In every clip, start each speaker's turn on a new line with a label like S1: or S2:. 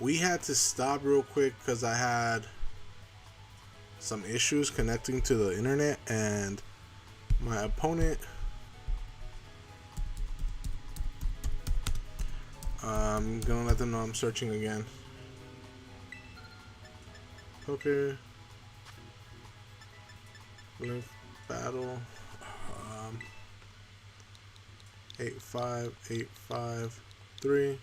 S1: We had to stop real quick because I had some issues connecting to the internet, and my opponent, I'm gonna let them know I'm searching again. Okay. Link battle. Um, 85853.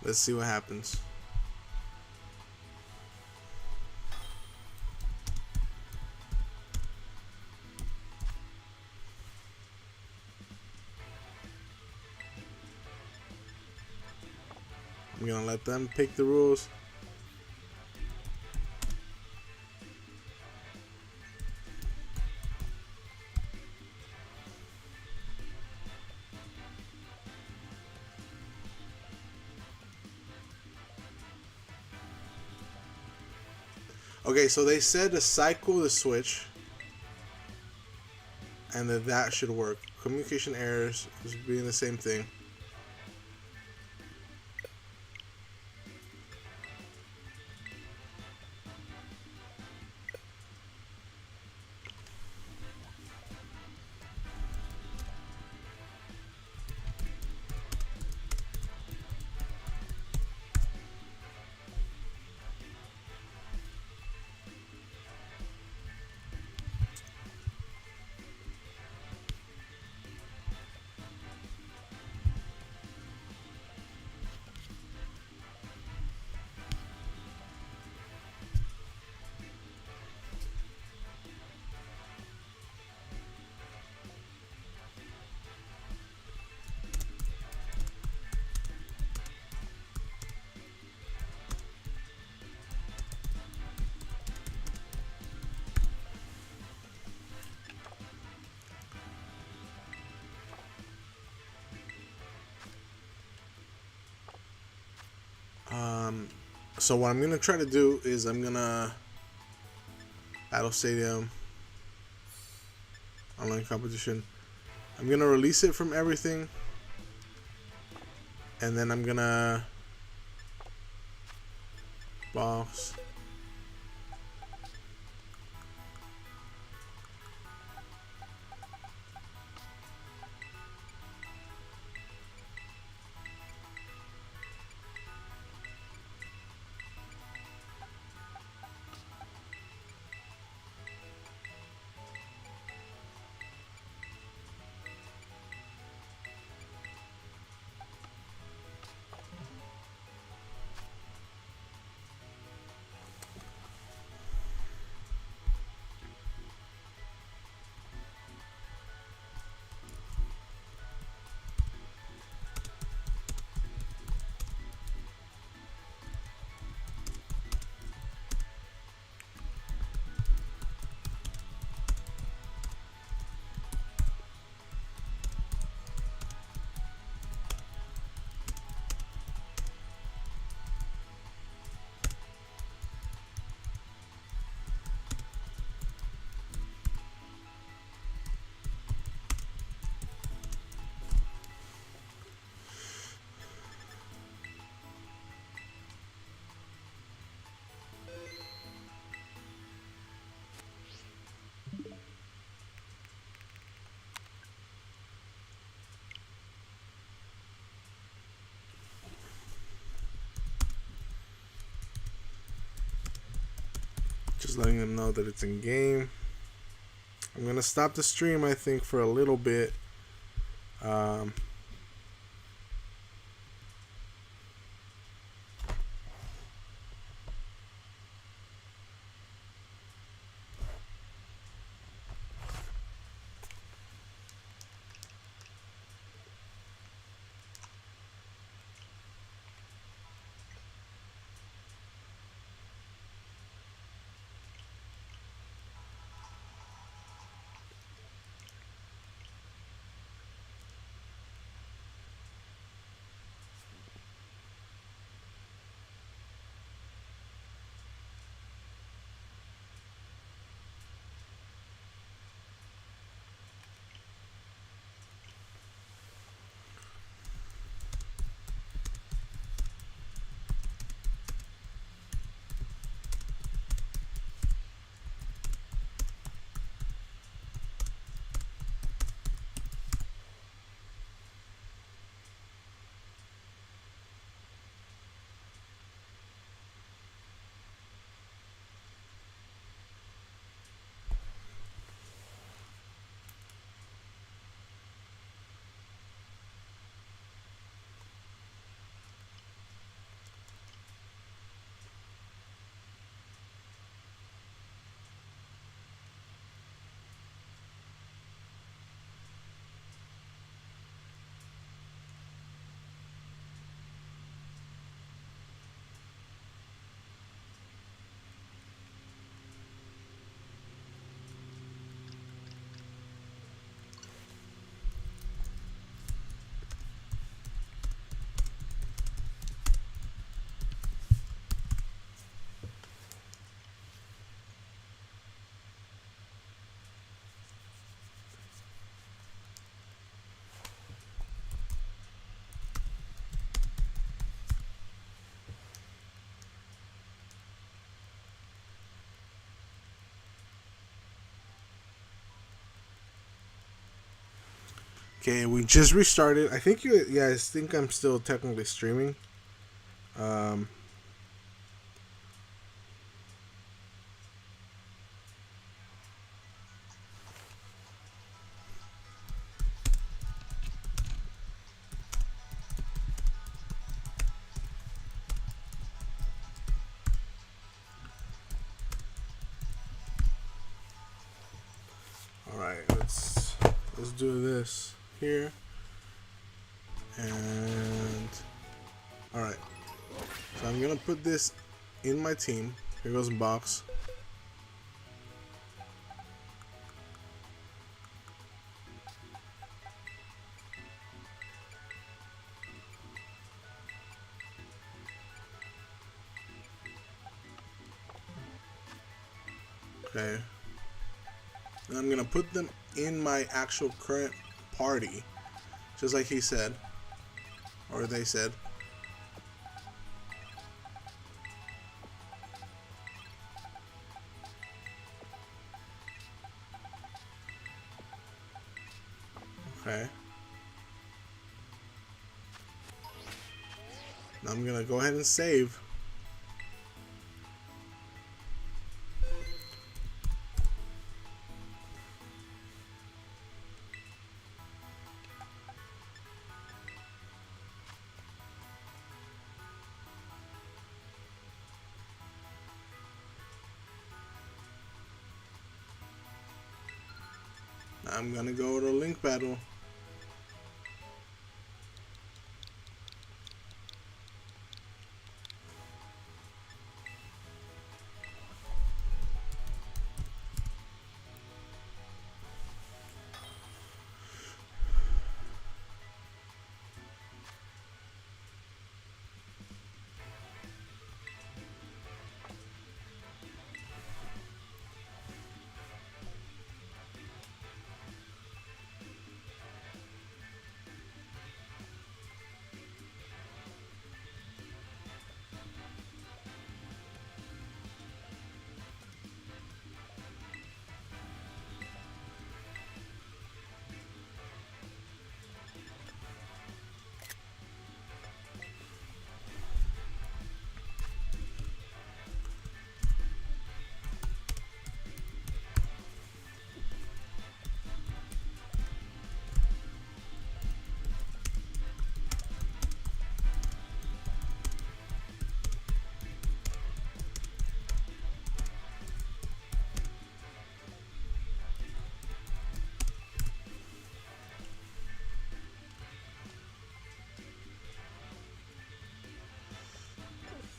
S1: Let's see what happens. I'm gonna let them pick the rules. Okay, so they said to cycle the switch, and that should work. Communication errors is being the same thing. So what I'm gonna try to do is I'm gonna Battle Stadium online competition. I'm gonna release it from everything, and then I'm gonna box. Just letting them know that it's in game. I'm gonna stop the stream, I think, for a little bit. Um, Okay, we just restarted. I think you guys think I'm still technically streaming. Um, all right, let's do this here, and all right. So I'm gonna put this in my team. Here goes a box. Okay. And I'm gonna put them in my actual current party, just like he said, or they said. Okay. Now I'm gonna go ahead and save. Now I'm gonna go to Link Battle.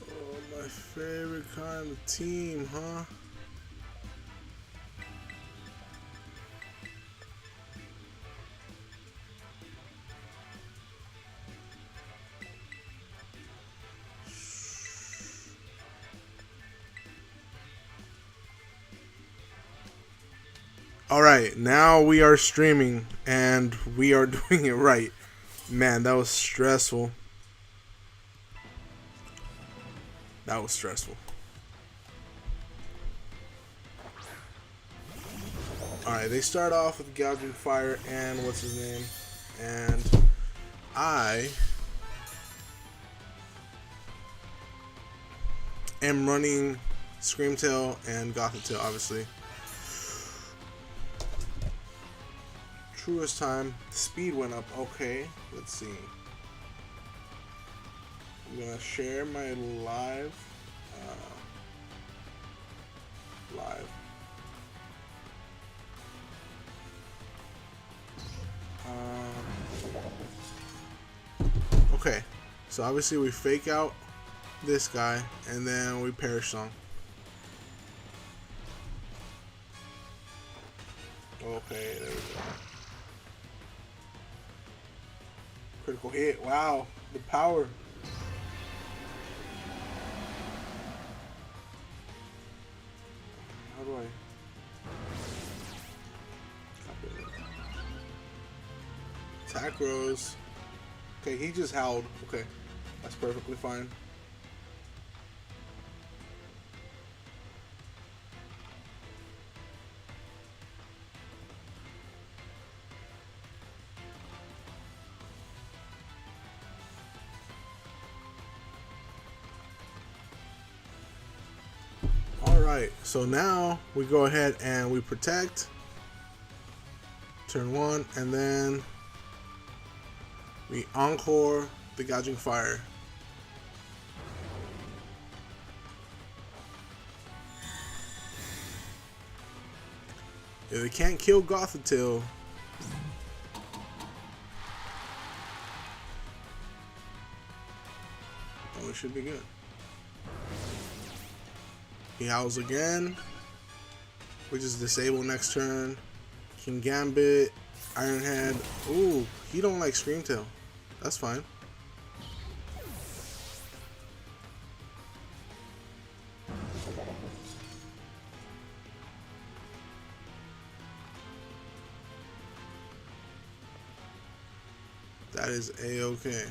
S1: Oh, my favorite kind of team, huh? Alright, now we are streaming and we are doing it right. Man, that was stressful. That was stressful. Alright, they start off with Gouging Fire and what's his name? And I am running Screamtail and Gothitail, obviously. Truest time. Speed went up. Okay, let's see. I'm gonna share my live. Live. Okay, so obviously we fake out this guy and then we Perish Song. Okay, there we go. Critical hit. Wow, the power. How do I? Attack Rose. Okay, he just howled. Okay, that's perfectly fine. Alright, so now we go ahead and we protect. Turn 1, and then we encore the Gouging Fire. If they can't kill Gothitelle, then we should be good. He howls again. We just disable next turn. Kingambit, Ironhead. Ooh, he don't like Screamtail. That's fine. That is A-okay.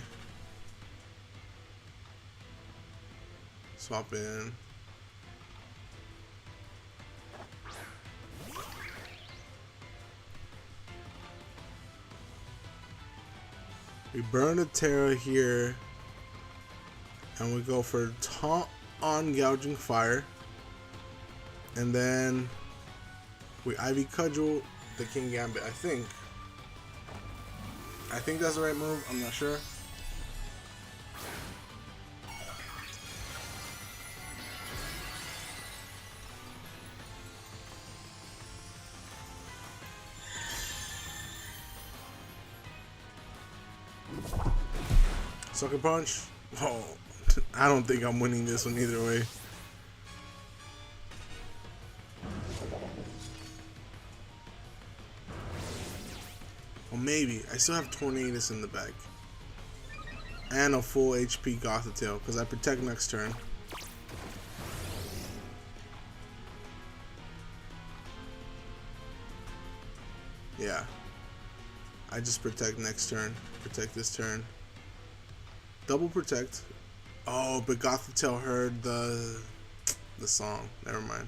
S1: Swap in. We burn a Tera here, and we go for Taunt on Gouging Fire, and then we Ivy Cudgel the Kingambit. I think that's the right move. I'm not sure. Sucker Punch. Oh, I don't think I'm winning this one either way. Well, maybe. I still have Tornadus in the bag. And a full HP Gothitelle, because I protect next turn. Yeah. I just protect next turn. Protect this turn. Double protect. Oh, but Gothitelle heard the song. Never mind.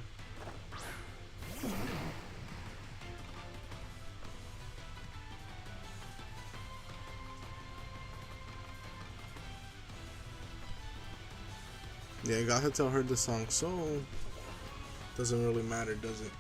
S1: Yeah, Gothitelle heard the song, so doesn't really matter, does it?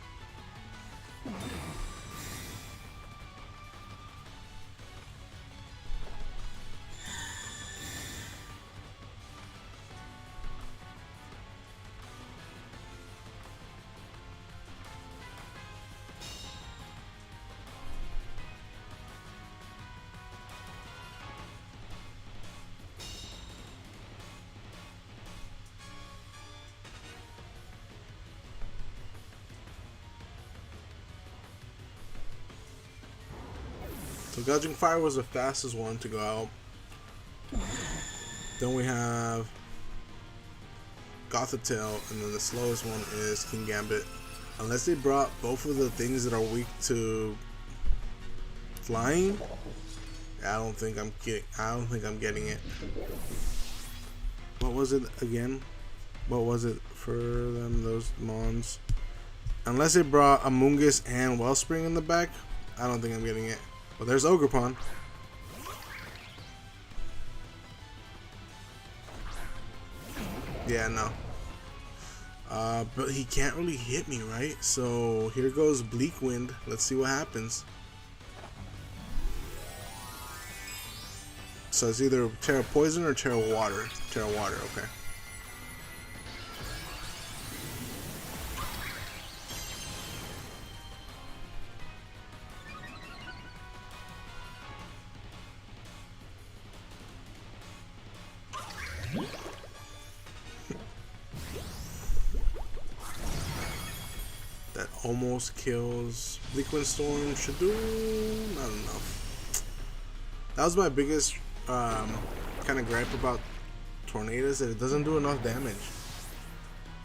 S1: So Gouging Fire was the fastest one to go out. Then we have Gothitelle, and then the slowest one is Kingambit. Unless they brought both of the things that are weak to flying, I don't think I'm getting it. What was it again? What was it for them? Those mons. Unless they brought Amoonguss and Wellspring in the back, I don't think I'm getting it. Well, there's Ogerpon. Yeah, no. But he can't really hit me, right? So here goes Bleak Wind. Let's see what happens. So it's either Tera Poison or Tera Water. Tera Water, okay. That almost kills Bleak Wind Storm. Should do not enough. That was my biggest kind of gripe about Tornadus, that it doesn't do enough damage.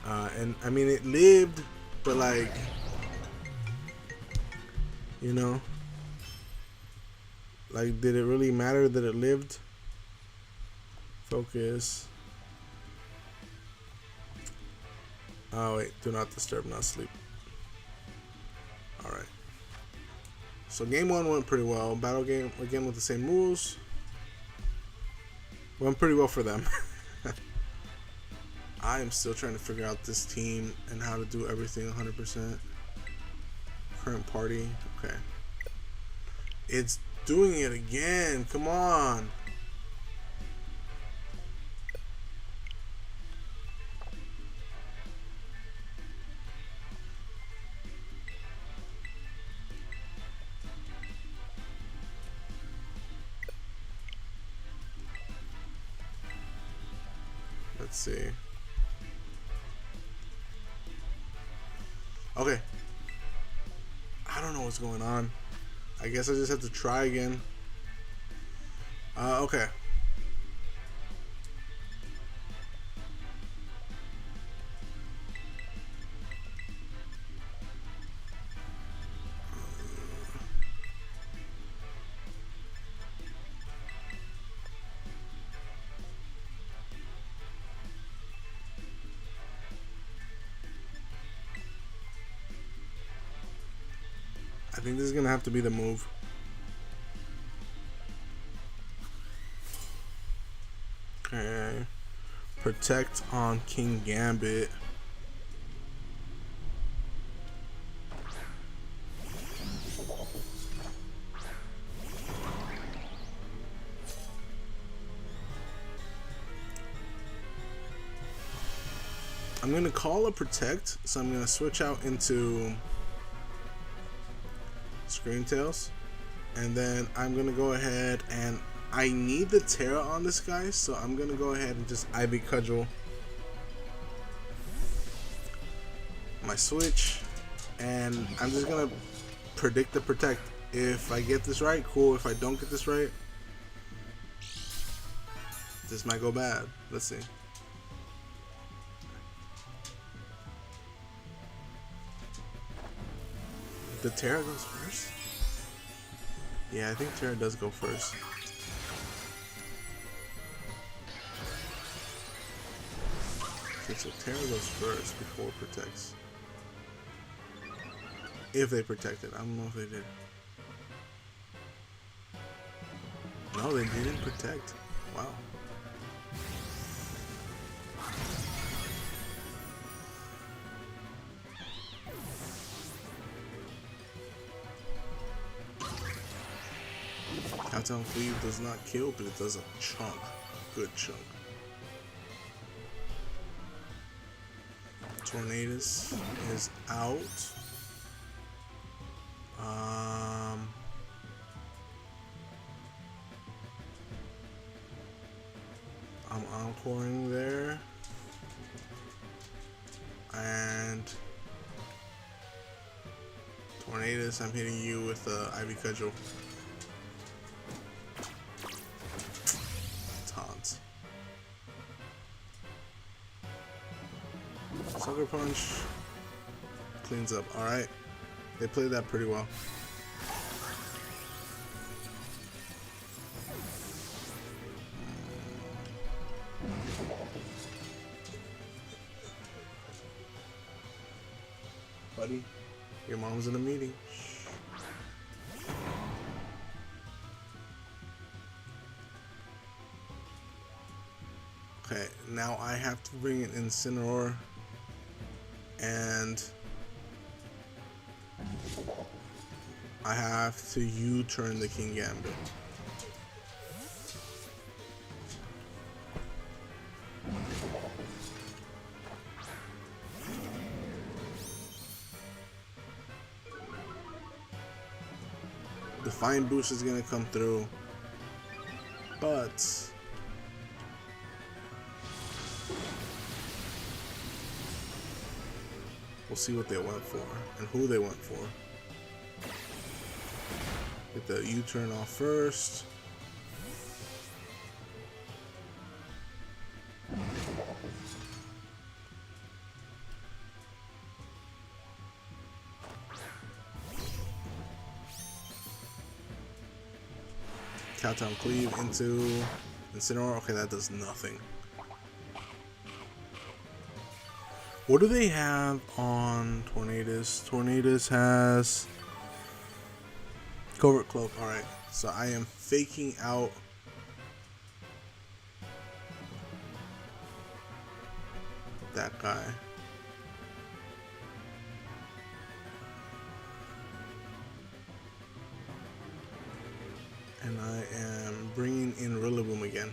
S1: And I mean, it lived, but like, you know, like, did it really matter that it lived? Focus. Oh wait, do not disturb, not sleep. Alright. So game 1 went pretty well. Battle game again with the same rules. Went pretty well for them. I am still trying to figure out this team and how to do everything 100%. Current party. Okay. It's doing it again. Come on. Let's see. Okay. I don't know what's going on. I guess I just have to try again. Okay. I think this is gonna have to be the move. Okay. Protect on Kingambit. I'm gonna call a protect, so I'm gonna switch out into Screamtails, and then I'm gonna go ahead and I need the Terra on this guy, so I'm gonna go ahead and just Ivy Cudgel my switch, and I'm just gonna predict the protect. If I get this right, cool. If I don't get this right, this might go bad. Let's see. The Terra goes first? Yeah, I think Terra does go first. Okay, so Terra goes first before protects. If they protect it. I don't know if they did. No, they didn't protect. Wow. Countdown Cleave does not kill, but it does a chunk. A good chunk. Tornadus is out. I'm encoring there. And Tornadus, I'm hitting you with Ivy Cudgel. Taunt. Sucker Punch cleans up. Alright. They played that pretty well. Buddy, your mom's in a meeting. Okay, now I have to bring in Incineroar, and I have to U-turn the Kingambit. Defiant Boost is gonna come through, but we'll see what they went for and who they went for. Get the U-turn off first. Countdown Cleave into Incineroar. Okay, that does nothing. What do they have on Tornadus? Tornadus has Covert Cloak. Alright, so I am faking out that guy. And I am bringing in Rillaboom again.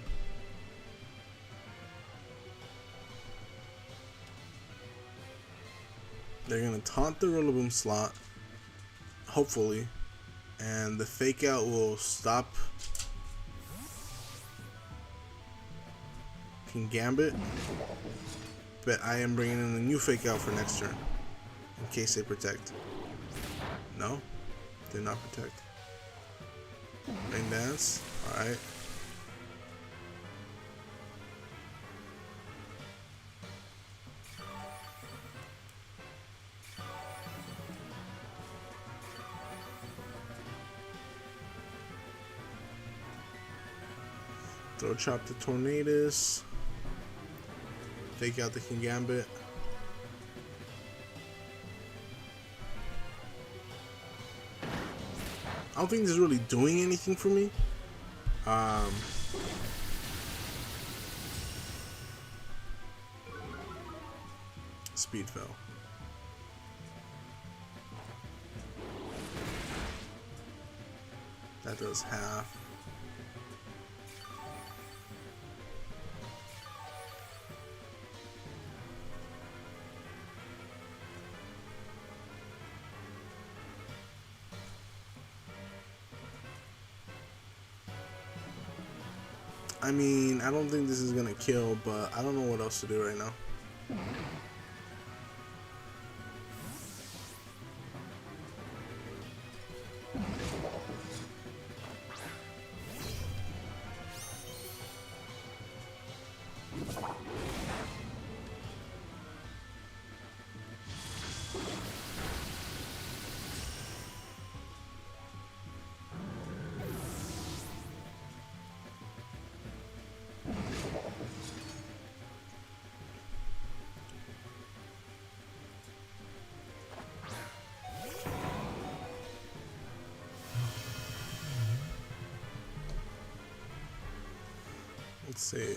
S1: They're gonna taunt the Rillaboom slot, hopefully, and the fake out will stop Kingambit. But I am bringing in a new fake out for next turn in case they protect. No, did not protect. Rain Dance, alright. Throw Chop the Tornadus. Fake out the Kingambit. I don't think this is really doing anything for me. Speed fell. That does half. I mean, I don't think this is gonna kill, but I don't know what else to do right now. Let's see.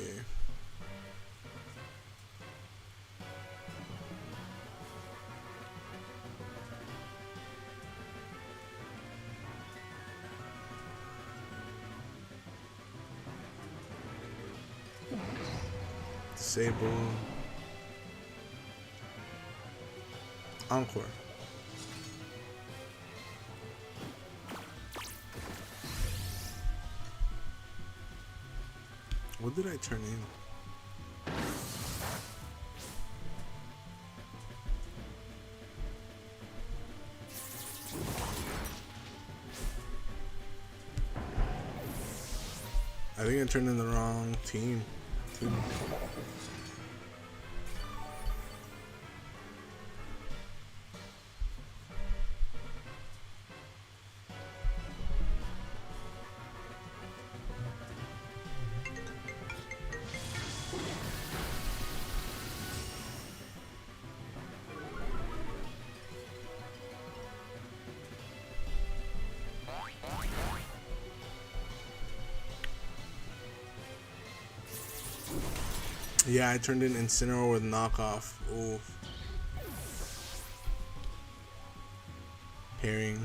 S1: Disable. Encore. What did I turn in? I think I turned in the wrong team. Yeah, I turned in Incineroar with knockoff. Ooh. Pairing.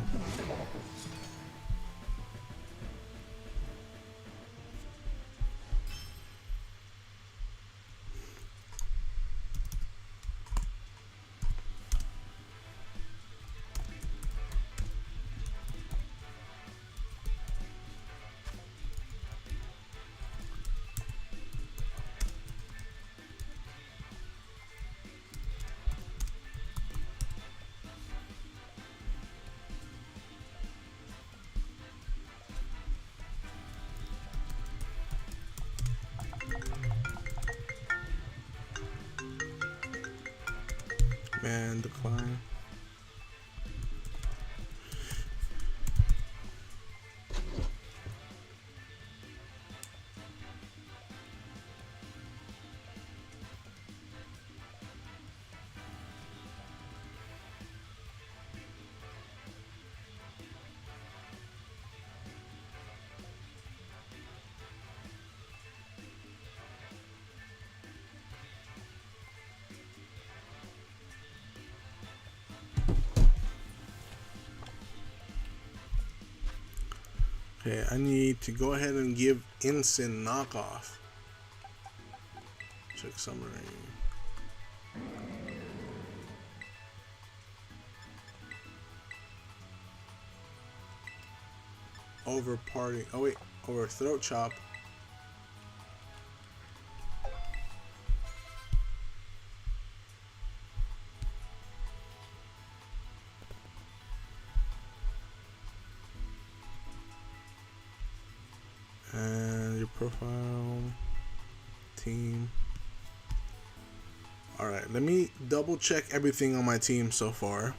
S1: Man, decline. Okay, I need to go ahead and give Ensign knockoff. Check summary. Over party. Oh wait, over throat chop. And your profile, team. All right, let me double check everything on my team so far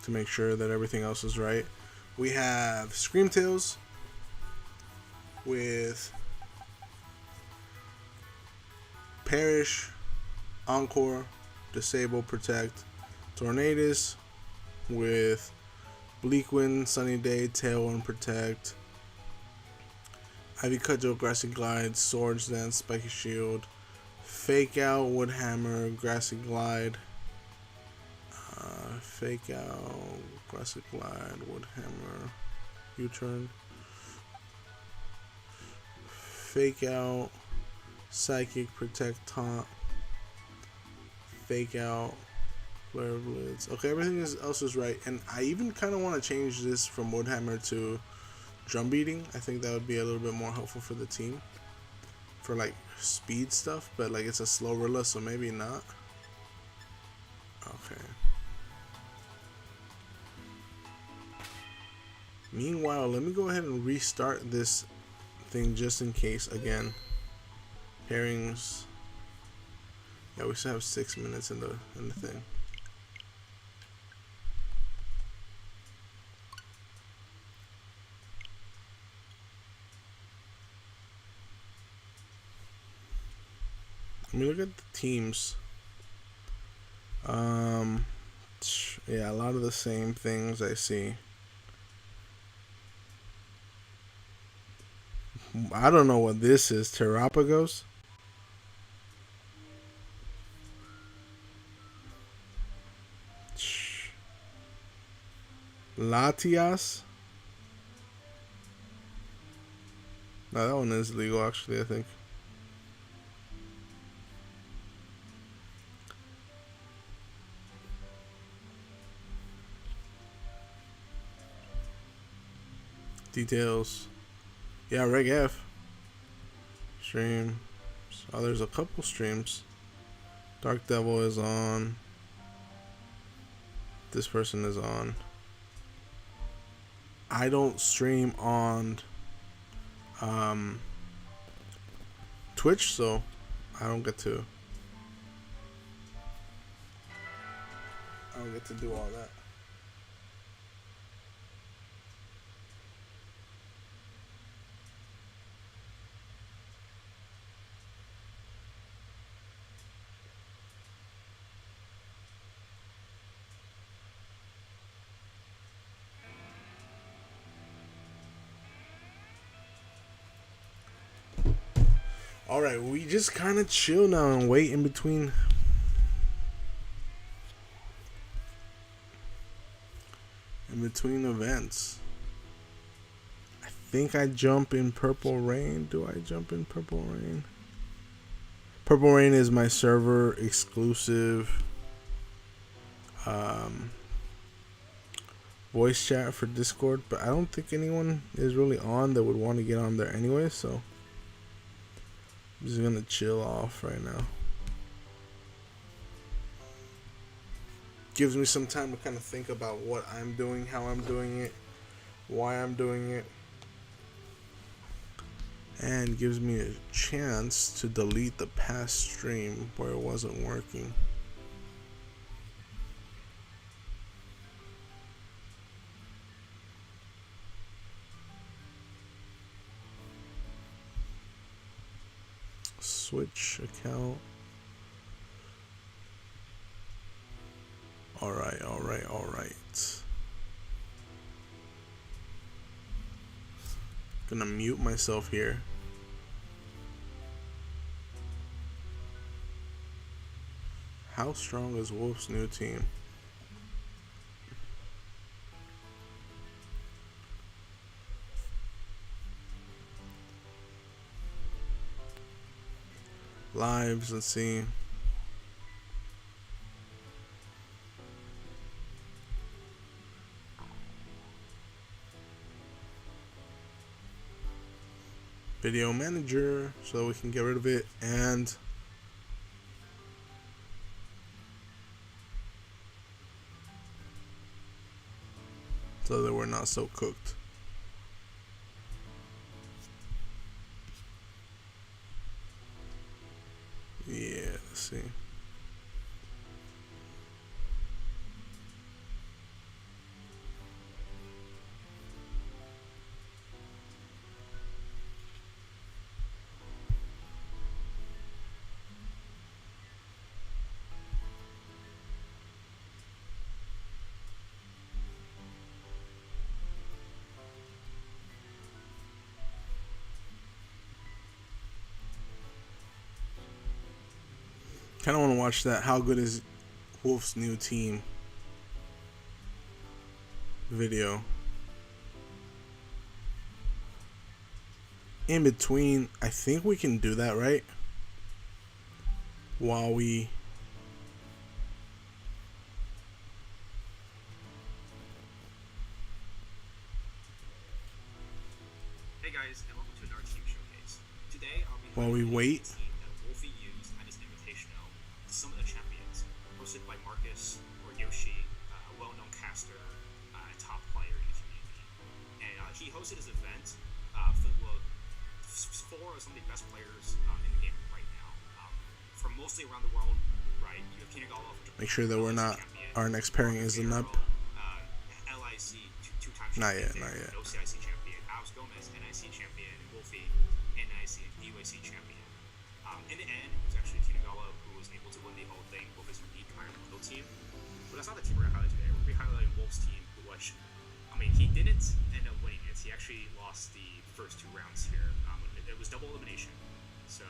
S1: to make sure that everything else is right. We have Screamtails with Perish, Encore, Disable, Protect, Tornadus with Bleakwind, Sunny Day, Tailwind, Protect, Ivy Cudgel, Grassy Glide, Swords Dance, Spiky Shield, Fake Out, Woodhammer, Grassy Glide, Fake Out, Grassy Glide, Woodhammer, U-Turn, Fake Out, Psychic, Protect, Taunt, Fake Out, Flare Blitz. Okay, everything else is right, and I even kind of want to change this from Woodhammer to Drum Beating. I think that would be a little bit more helpful for the team for like speed stuff, but like it's a slow Rilla, so maybe not. Okay. Meanwhile, let me go ahead and restart this thing just in case again. Pairings. Yeah, we still have 6 minutes in the thing. Let me look at the teams. Yeah, a lot of the same things I see. I don't know what this is. Terrapagos? Latias? No, that one is legal actually, I think. Details. Yeah, Reg F. Stream. Oh, there's a couple streams. Dark Devil is on. This person is on. I don't stream on Twitch, so I don't get to do all that. Alright, we just kind of chill now and wait in between. In between events. I think I jump in Purple Rain. Do I jump in Purple Rain? Purple Rain is my server exclusive voice chat for Discord, but I don't think anyone is really on that would want to get on there anyway, so I'm just gonna chill off right now. Gives me some time to kind of think about what I'm doing, how I'm doing it, why I'm doing it, and gives me a chance to delete the past stream where it wasn't working. Switch account. Alright. Gonna mute myself here. How strong is Wolf's new team? lives. Let's see. Video manager, so we can get rid of it, and so that we're not so cooked. Yeah, let's see. Kind of want to watch that. How good is Wolf's new team video? In between, I think we can do that, right? While we
S2: Hey guys, and welcome to another team showcase. Today I'll be
S1: while we wait.
S2: the team that Wolfie used at his Invitational to summon the champions, hosted by Marcus or Yoshi, a well-known caster, a top player in the community. And he hosted his event for some of the best players in the game right now. From mostly around the world, right? You have Kinagala,
S1: Make sure that we're not. Our next pairing isn't up.
S2: LIC two-time
S1: Not
S2: champion,
S1: yet. Not yet.
S2: OCIC champion, Alex Gomez, NIC champion, Wolfie, NIC and UAC champion. In the end, it was actually Kinagala who was able to win the whole thing with his unique Iron Widow team. But that's not the team we're going to highlight today. We're going to be highlighting Wolf's team, which, I mean, he didn't end up winning it. He actually lost the first 2 rounds here. It was double elimination. So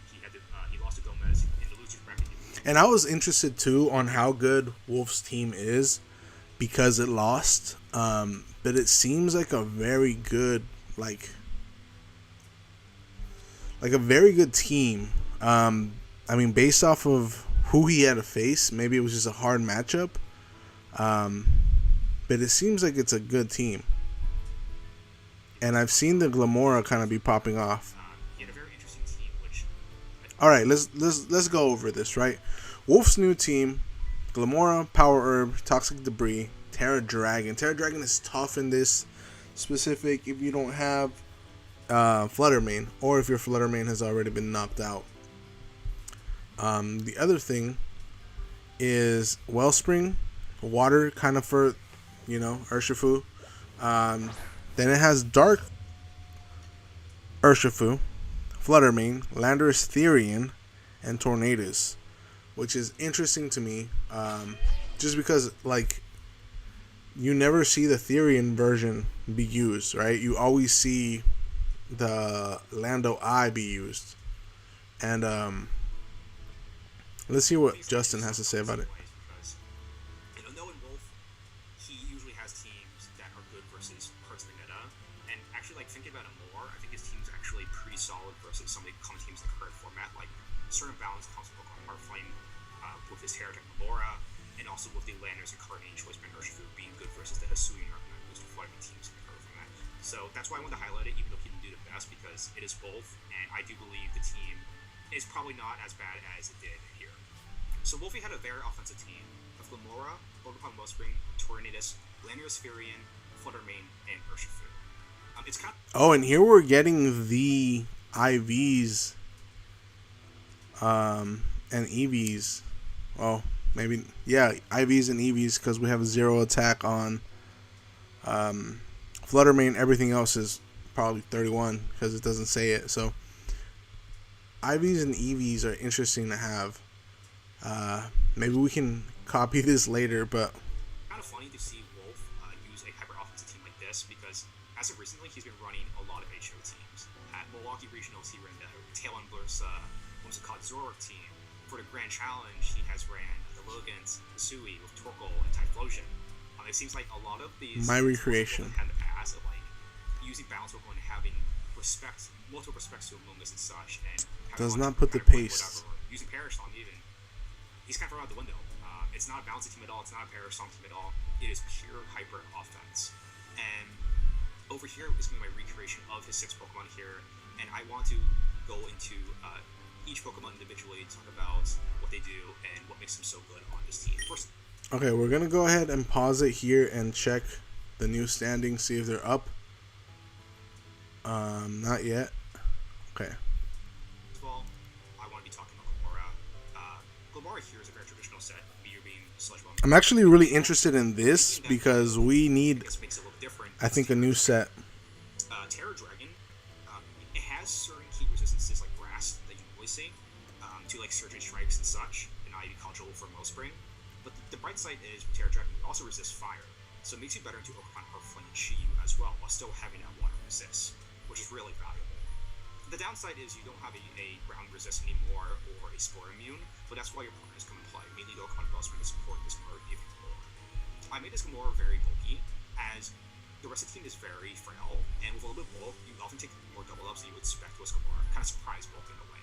S2: he lost to Gomez in the losers bracket.
S1: And I was interested too on how good Wolf's team is because it lost. But it seems like a very good, like a very good team. I mean, based off of who he had to face, maybe it was just a hard matchup. But it seems like it's a good team. And I've seen the Glamora kind of be popping off.
S2: He had a very interesting team, which...
S1: All right, let's go over this, right? Wolf's new team: Glamora, Power Herb, Toxic Debris, Terra Dragon. Terra Dragon is tough in this specific if you don't have Flutter Mane, or if your Flutter Mane has already been knocked out. The other thing is Wellspring, water kind of for, Urshifu. Then it has Dark Urshifu, Flutter Mane, Landorus Therian, and Tornadus, which is interesting to me, just because, like, you never see the Therian version be used, right? You always see the Lando I be used. And let's see what Justin has to say about it.
S2: Because, knowing Wolf, he usually has teams that are good versus parts of the meta. And actually, like, thinking about it more, I think his team's actually pretty solid versus some of the common teams in the current format. Like, certain balance comes with Pokemon Heartflame, with his Heretic Melora, and also with the Landers and Carnage Choice Band Urshifu being good versus the Hisuian Arcanine Booster Fighting teams in the current format. So that's why I wanted to highlight it, even though he didn't do the best, because it is both, and I do believe the team is probably not as bad as it did here. So Wolfie had a very offensive team of Glamora, Pokemon Wellspring, Tornadus, Landorus Therian, Flutter Mane, and Urshifu. It's kind of...
S1: Oh, and here we're getting the IVs and EVs. Well, maybe, yeah, IVs and EVs, because we have 0 attack on Flutter Mane. Everything else is probably 31 because it doesn't say it. So IVs and EVs are interesting to have. Maybe we can copy this later, but
S2: kind of funny to see Wolf use a hyper offensive team like this, because as of recently he's been running a lot of HO teams. At Milwaukee Regionals he ran the Talon Blur's what's it called, Zoroark team. For the Grand Challenge he has ran the Logans, the Sui with Torkoal and Typhlosion. It seems like a lot of these
S1: My Recreation
S2: had the past of like using balance Pokemon and having multiple respects to Amoonguss and such, and
S1: Does not put the pace.
S2: whatever. Using Perish Song even, he's kind of thrown out the window. It's not a balancing team at all. It's not a Perish Song team at all. It is pure hyper offense. And over here is going to be my recreation of his 6 Pokemon here, and I want to go into each Pokemon individually, talk about what they do and what makes them so good on this team. First,
S1: okay, we're gonna go ahead and pause it here and check the new standings, see if they're up. Not yet. Okay.
S2: First of all, I want to be talking about Glimmora. Glimmora here is a very traditional set, Meteor Beam, Sludge Bomb.
S1: I'm actually really interested in this because we need,
S2: This makes it look different.
S1: I think, a new set.
S2: Terra Dragon, it has certain key resistances like grass that you always see, to like Surgery Strikes and such, and Ivy Cudgel for Spring. But the bright side is Terra Dragon also resists fire, so it makes you better into Okarpon, Earthflame, and Chi-Yu as well, while still having that water resist, which is really valuable. The downside is you don't have a ground resist anymore or a Spore Immune, but that's why your partners come in play. Mainly Okarpon and Spring to support this Murr even more. I made this Gamora very bulky, as the rest of the team is very frail, and with a little bit of bulk, you often take more double ups than you would expect with Gamora. Kind of surprise bulk in a way.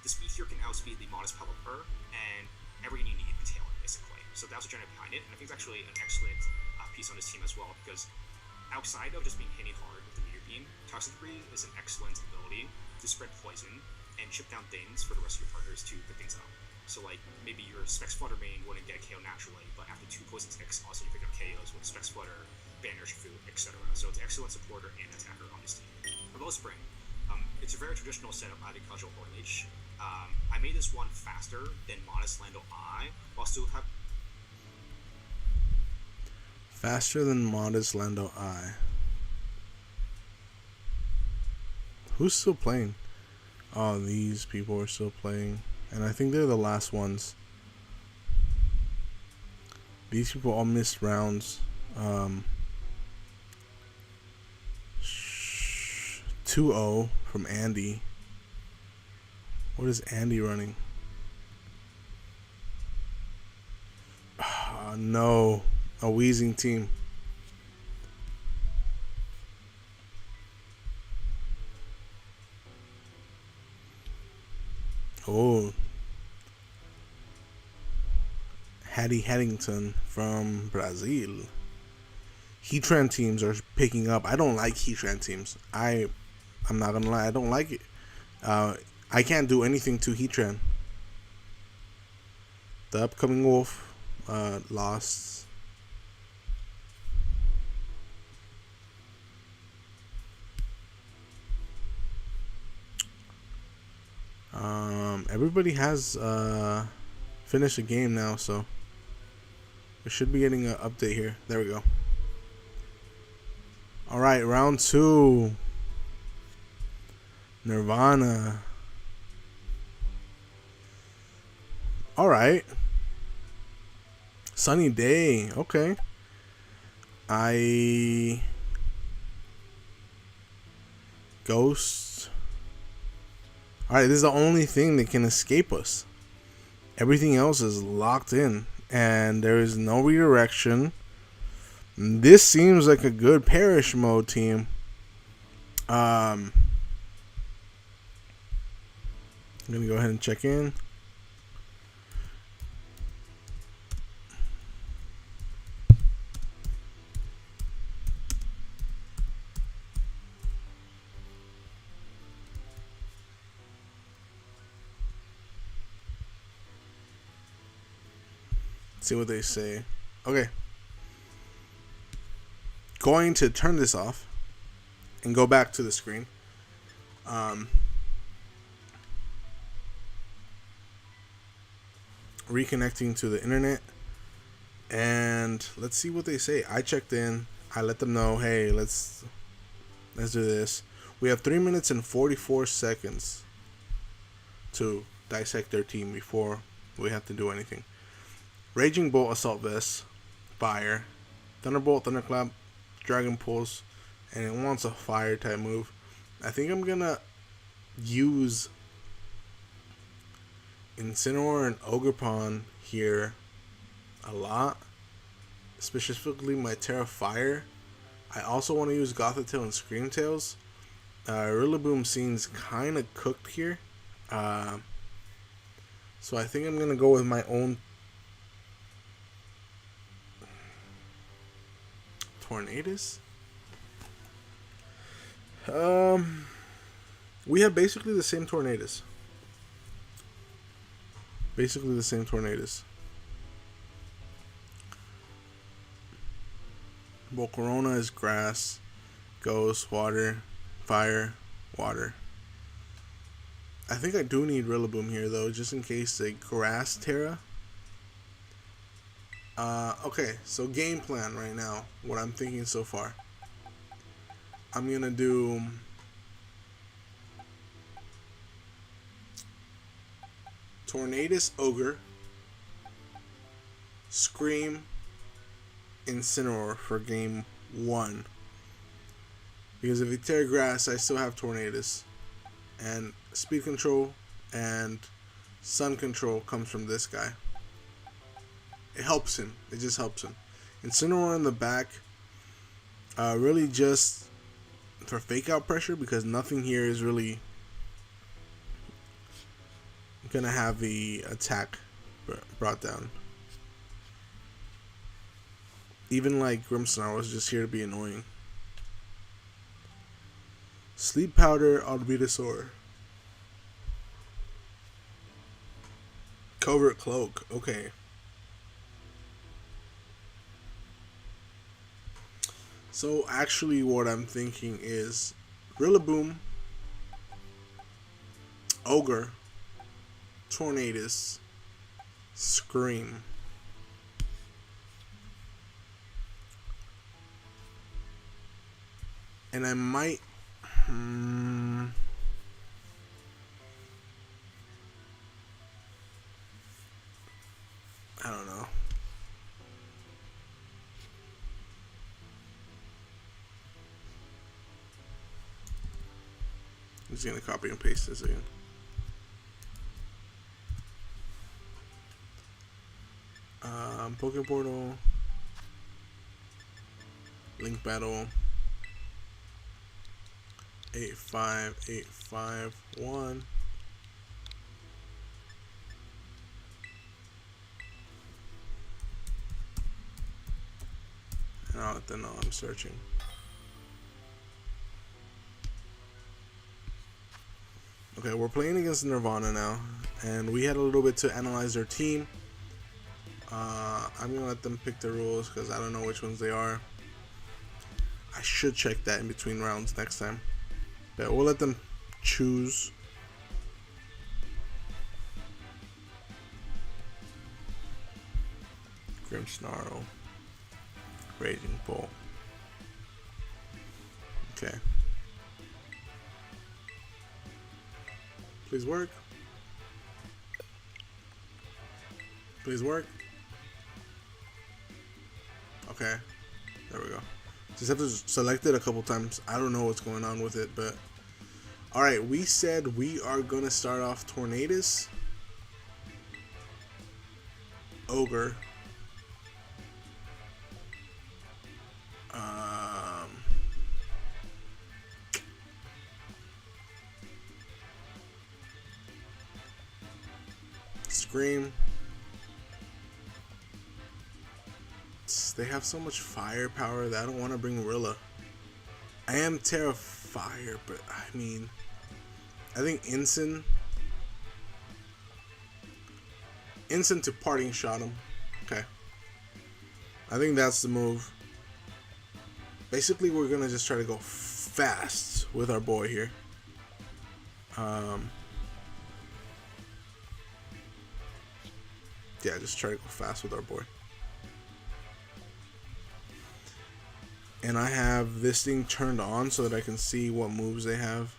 S2: The speed here can outspeed the modest Pelipper, and everything you need in Taylor, basically. So that's the agenda behind it, and I think it's actually an excellent piece on this team as well, because outside of just being hitting hard with the Meteor Beam, Toxic Breeze is an excellent ability to spread poison and chip down things for the rest of your partners to pick things up. So like, maybe your Specs Flutter main wouldn't get a KO naturally, but after 2 poison ticks, also you pick up KOs with Specs Flutter, Banner, Shifu, etc. So it's an excellent supporter and attacker on this team. For Spring, it's a very traditional setup out of Cudgel or Leech. I made this one faster than Modest Lando I, while still have...
S1: Faster than Modest Lando I. Who's still playing? Oh, these people are still playing. And I think they're the last ones. These people all missed rounds. 2-0 from Andy. What is Andy running? No. A wheezing team. Oh. Hattie Haddington from Brazil. Heatran teams are picking up. I don't like Heatran teams. I'm not gonna lie, I don't like it. I can't do anything to Heatran. The upcoming Wolf lost. Everybody has finished a game now, so we should be getting an update here. There we go. Alright, round 2. Nirvana. Alright. Sunny day. Okay. Ghost. Alright, this is the only thing that can escape us. Everything else is locked in. And there is no redirection. This seems like a good Perish mode team. I'm going to go ahead and check in. See what they say. Okay. Going to turn this off and go back to the screen. Reconnecting to the internet, and let's see what they say. I checked in. I let them know, hey, let's do this. We have 3 minutes and 44 seconds to dissect their team before we have to do anything. Raging Bolt, Assault Vest, Fire, Thunderbolt, Thunderclap, Dragon Pulse, and it wants a fire type move. I think I'm gonna use Incineroar and Ogerpon here a lot, specifically my Terra Fire. I also want to use Gothitelle and Screamtails, Rillaboom seems kind of cooked here. Uh, so I think I'm going to go with my own Tornadus. We have basically the same Tornadus. Basically the same Tornadus. Volcarona is grass, ghost, water, fire, water. I think I do need Rillaboom here though, just in case a grass Terra. Okay, so game plan right now, what I'm thinking so far. I'm gonna do Tornadus Ogre, Scream, Incineroar for game 1. Because if you tear grass, I still have Tornadus. And speed control and sun control comes from this guy. It helps him. It just helps him. Incineroar in the back, really just for fake out pressure, because nothing here is really gonna have the attack brought down. Even like Grimmsnarl was just here to be annoying. Sleep Powder on Venusaur. Covert Cloak. Okay. So actually what I'm thinking is Rillaboom, Ogre, Tornadus, Scream. And I might I don't know. I'm just gonna copy and paste this again. Pokeportal, Link Battle, 85851. And I'll let them know I'm searching. Okay, we're playing against Nirvana now, and we had a little bit to analyze their team. I'm gonna let them pick the rules because I don't know which ones they are. I should check that in between rounds next time, but we'll let them choose. Grimmsnarl, Raging Bull. Okay. Please work. Please work. Okay. There we go. Just have to select it a couple times. I don't know what's going on with it, but alright, we said we are gonna start off Tornadus, Ogre, Scream. They have so much firepower that I don't want to bring Rilla. I am Terra Fire, but I mean, I think Incin to Parting Shot him. Okay. I think that's the move. Basically, we're gonna just try to go fast with our boy here. Yeah, just try to go fast with our boy. And I have this thing turned on so that I can see what moves they have.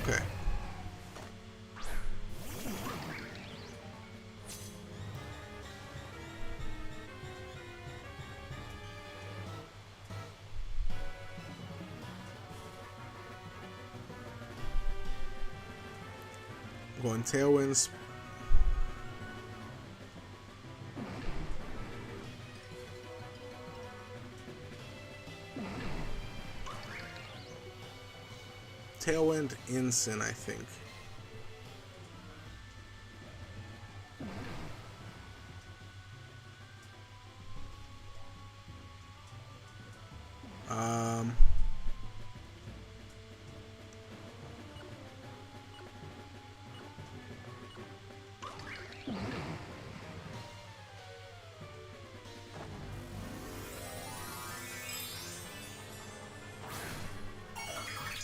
S1: Okay. Going Tailwinds. Tailwind Ensign, I think.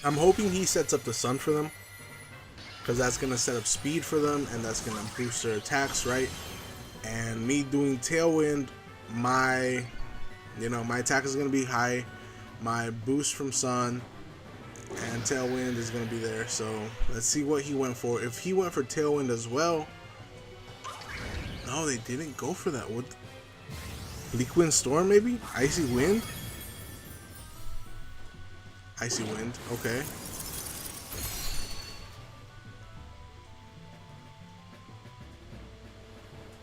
S1: I'm hoping he sets up the sun for them, because that's going to set up speed for them, and that's going to boost their attacks, right? And me doing Tailwind, my attack is going to be high, my boost from sun and Tailwind is going to be there. So let's see what he went for. If he went for Tailwind as well, no, they didn't go for that. What? Bleak Wind Storm, maybe? Icy Wind? Icy Wind, okay.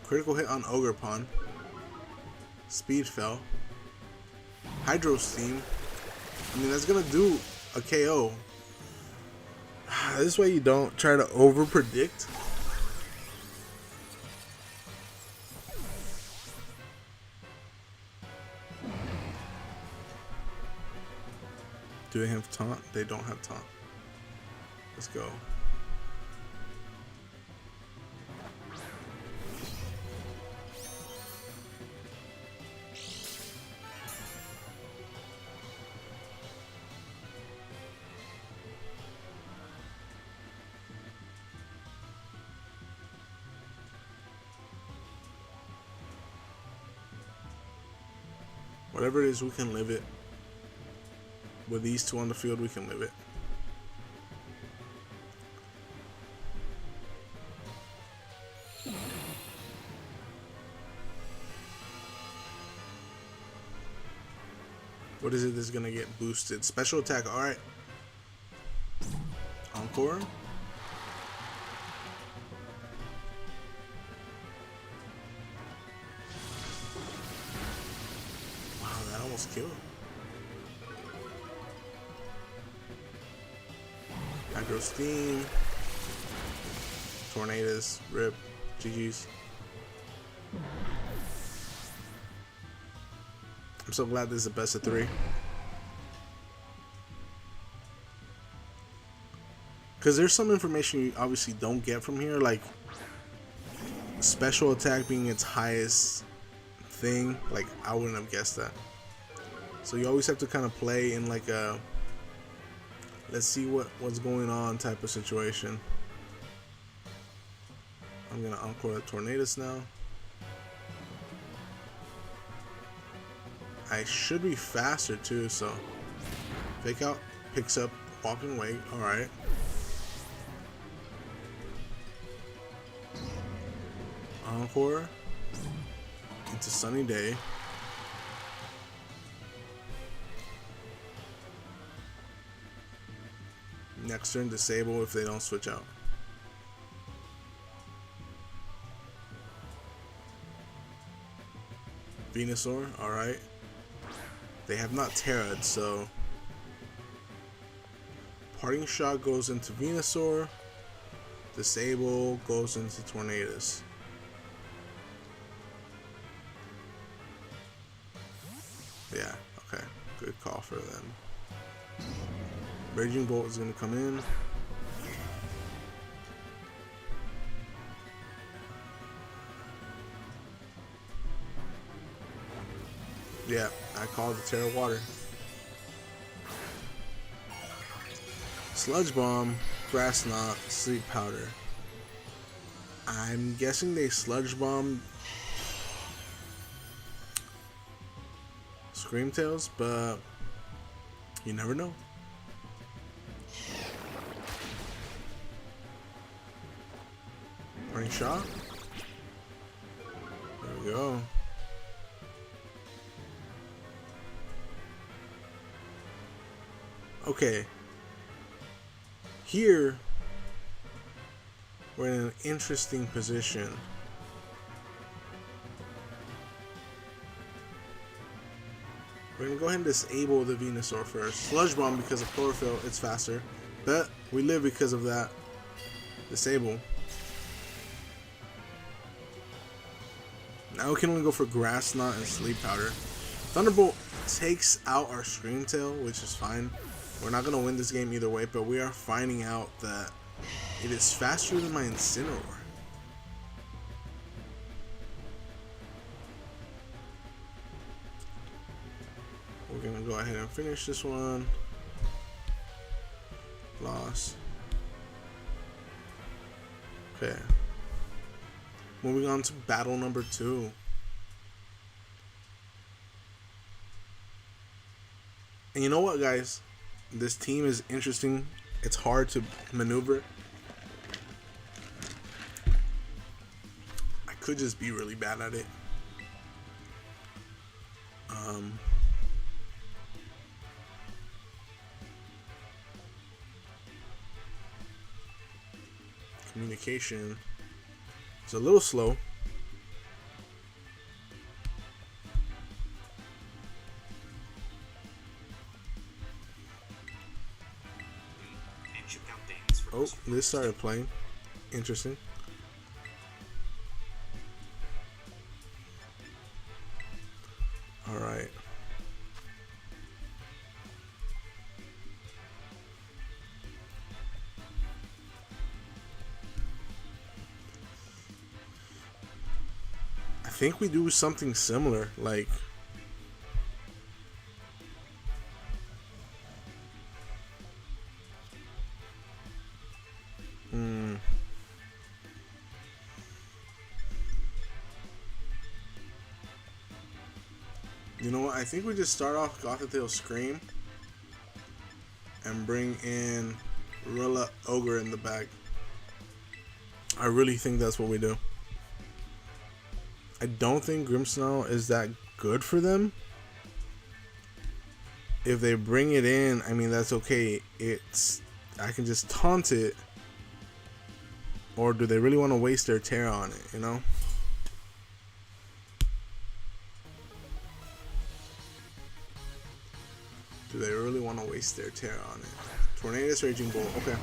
S1: Critical hit on Ogerpon. Speed fell. Hydro Steam. I mean, that's gonna do a KO. This way you don't try to over predict. Do they have taunt? They don't have taunt. Let's go. Whatever it is, we can live it. With these two on the field, we can live it. What is it that's gonna get boosted? Special attack, alright. Encore. Wow, that almost killed. Hydro Steam. Tornadoes. Rip. GG's. I'm so glad this is a best of 3. Because there's some information you obviously don't get from here, like special attack being its highest thing. Like, I wouldn't have guessed that. So you always have to kind of play in like a let's see what's going on type of situation. I'm gonna Encore the Tornadus now. I should be faster too, so Fake Out picks up Walking Wake. Alright. Encore into Sunny Day. Next turn, disable if they don't switch out. Venusaur, alright. They have not Terra'd, so Parting Shot goes into Venusaur. Disable goes into Tornadus. Yeah, okay. Good call for them. Raging Bolt is going to come in. Yeah, I called the Terra Water. Sludge Bomb, Grass Knot, Sleep Powder. I'm guessing they Sludge Bomb Screamtails, but you never know. Parting Shot. There we go. Okay. Here, we're in an interesting position. We're gonna go ahead and disable the Venusaur first. Sludge Bomb because of Chlorophyll, it's faster. But we live because of that. Disable. Now we can only go for Grass Knot and Sleep Powder. Thunderbolt takes out our Scream Tail, which is fine. We're not gonna win this game either way, but we are finding out that it is faster than my Incineroar. We're gonna go ahead and finish this one. Loss. Okay. Moving on to battle number 2. And you know what, guys? This team is interesting. It's hard to maneuver. I could just be really bad at it. Communication is a little slow.
S2: And chip down things for
S1: Oh, this started playing. Interesting. All right. I think we do something similar, like you know what? I think we just start off Gothitelle Scream and bring in Rilla Ogre in the back. I really think that's what we do. I don't think Grimmsnarl is that good for them. If they bring it in, I mean, that's okay. I can just taunt it. Or do they really want to waste their Terra on it, you know? Do they really want to waste their Terra on it? Tornadus, Raging Bolt. Okay.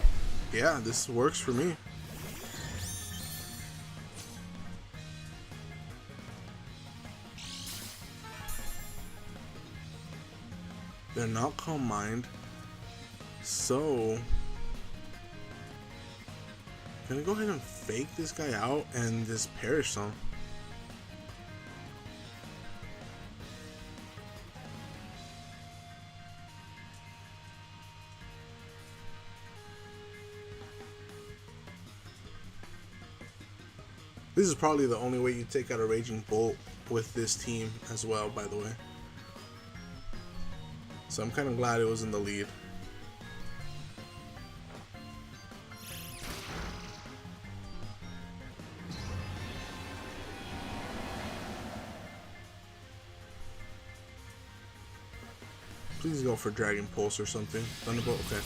S1: Yeah, this works for me. They're not Calm Mind, so I'm gonna go ahead and fake this guy out and this Perish Song. This is probably the only way you take out a Raging Bolt with this team as well, by the way. So I'm kind of glad it was in the lead. Please go for Dragon Pulse or something. Thunderbolt, okay.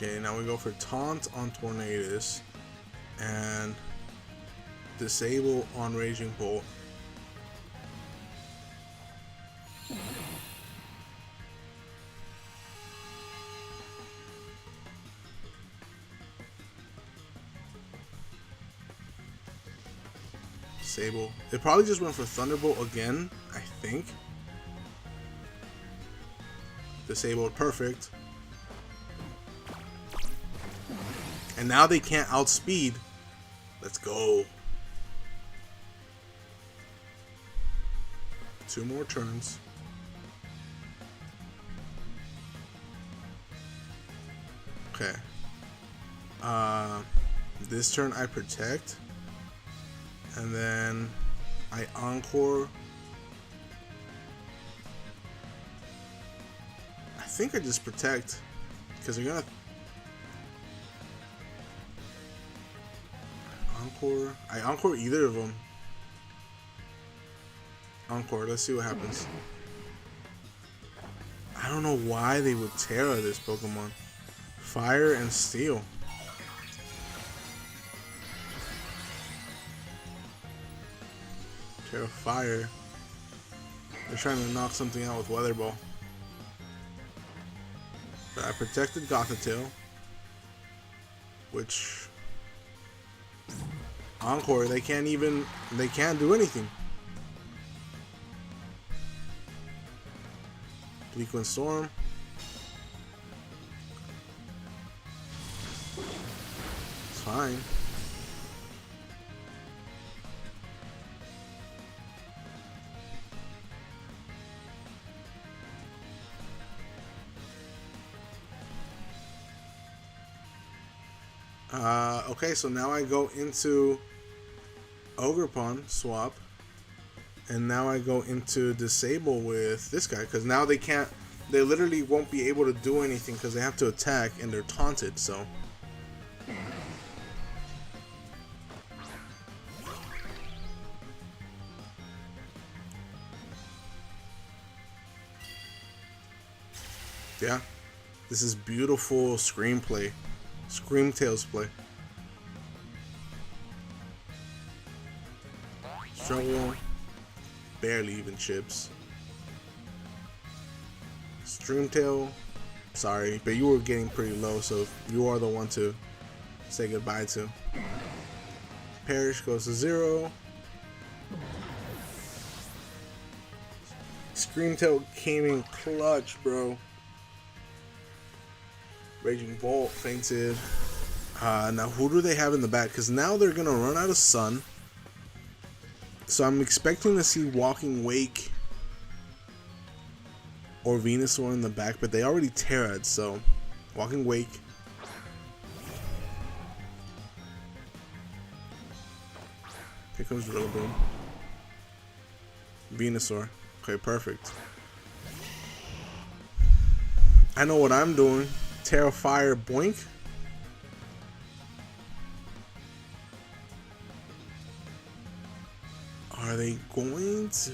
S1: Okay, now we go for Taunt on Tornadus and Disable on Raging Bolt. Disable. It probably just went for Thunderbolt again, I think. Disabled, perfect. And now they can't outspeed. Let's go. 2 more turns. Okay. This turn I protect. And then I Encore. I think I just protect. Because they're gonna Encore. I Encore either of them. Encore. Let's see what happens. I don't know why they would Terra this Pokemon. Fire and Steel. Terra Fire. They're trying to knock something out with Weather Ball. But I protected Gothitelle, which Encore, they can't do anything. Bleakwind Storm. It's fine. Okay, so now I go into Ogerpon swap, and now I go into disable with this guy, because now they literally won't be able to do anything because they have to attack and they're taunted, so. Yeah, this is beautiful screenplay, Screamtails play. Struggle, barely even chips. Streamtail, sorry, but you were getting pretty low, so you are the one to say goodbye to. Perish goes to 0. Screamtail came in clutch, bro. Raging Bolt fainted. Now who do they have in the back? Because now they're gonna run out of Sun. So I'm expecting to see Walking Wake or Venusaur in the back, but they already Terra'd, so Walking Wake. Here comes Rillaboom. Venusaur. Okay, perfect. I know what I'm doing. Terra Fire Boink. Are they going to...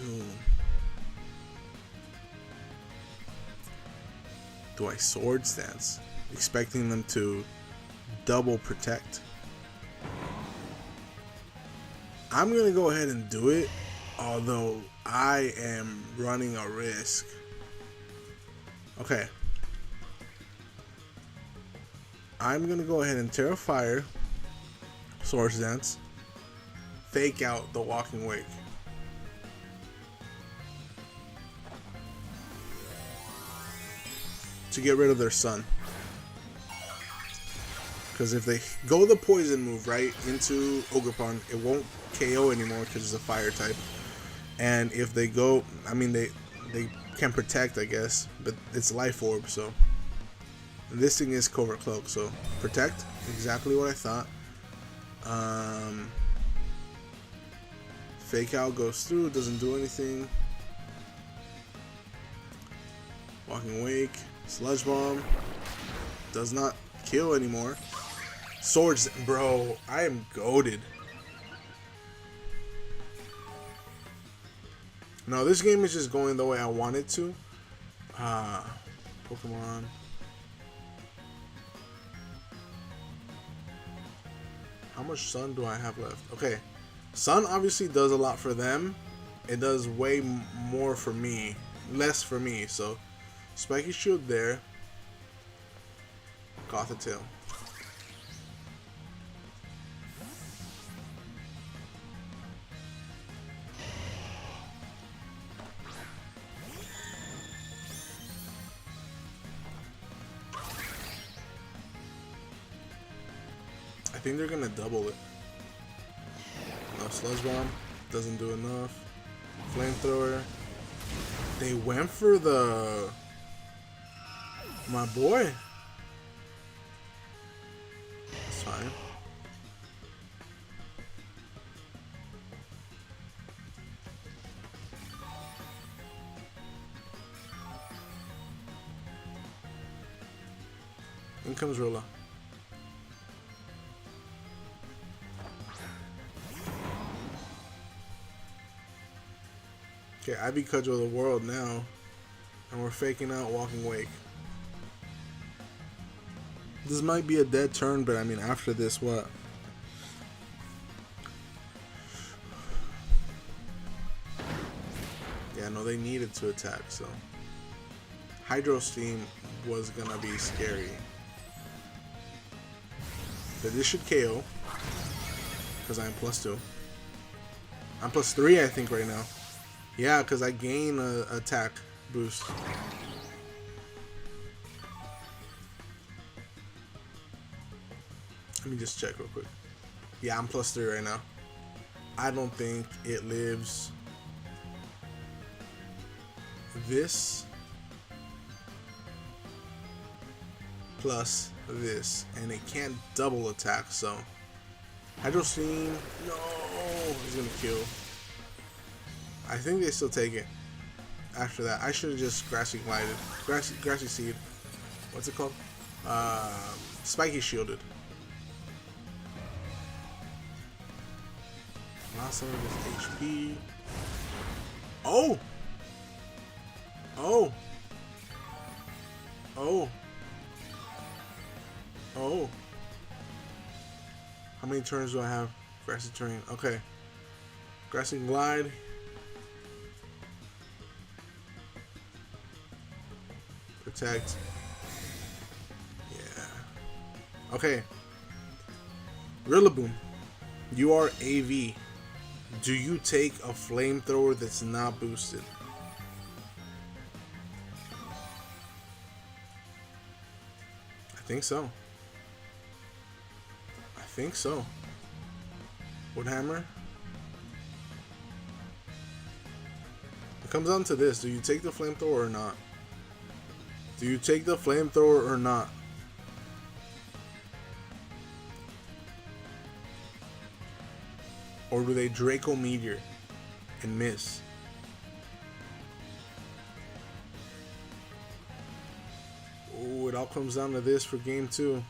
S1: Do I Sword Stance? Expecting them to double protect. I'm going to go ahead and do it, although I am running a risk. Okay. I'm going to go ahead and Terra Fire, Sword Stance, fake out the Walking Wake. To get rid of their Sun. Because if they go the poison move right into Ogerpon, it won't KO anymore because it's a fire type. And if they go, I mean they can protect, I guess, but it's Life Orb, so. And this thing is Covert Cloak, so protect, exactly what I thought. Fake out goes through, doesn't do anything. Walking Wake, Sludge Bomb, does not kill anymore. Swords, bro, I am goated. No, this game is just going the way I want it to. Pokemon. How much Sun do I have left? Okay. Sun obviously does a lot for them. It does way more for me. Less for me. So, Spiky Shield there. Gothitelle. I think they're gonna double it. No, Sludge Bomb doesn't do enough. Flamethrower. They went for the... My boy. It's fine. In comes Rilla. Okay, I be Cudgel of the world now. And we're faking out Walking Wake. This might be a dead turn, but I mean, after this, what? Yeah, no, they needed to attack, so. Hydro Steam was gonna be scary. But this should KO. Because I'm +2. I'm +3, I think, right now. Yeah, because I gain a attack boost. Let me just check real quick. Yeah, I'm +3 right now. I don't think it lives this plus this, and it can't double attack, so Hydro Steam, no, he's gonna kill. I think they still take it. After that, I should have just Grassy Glided, Grassy Seed. What's it called? Spiky Shielded. Lost some of his HP. Oh! Oh! Oh! Oh! How many turns do I have? Grassy Terrain. Okay. Grassy Glide. Protect. Yeah. Okay. Rillaboom. You are AV. Do you take a flamethrower that's not boosted? I think so. I think so. Woodhammer. It comes down to this. Do you take the flamethrower or not? Do you take the flamethrower or not? Or do they Draco Meteor and miss? Oh, it all comes down to this for game 2.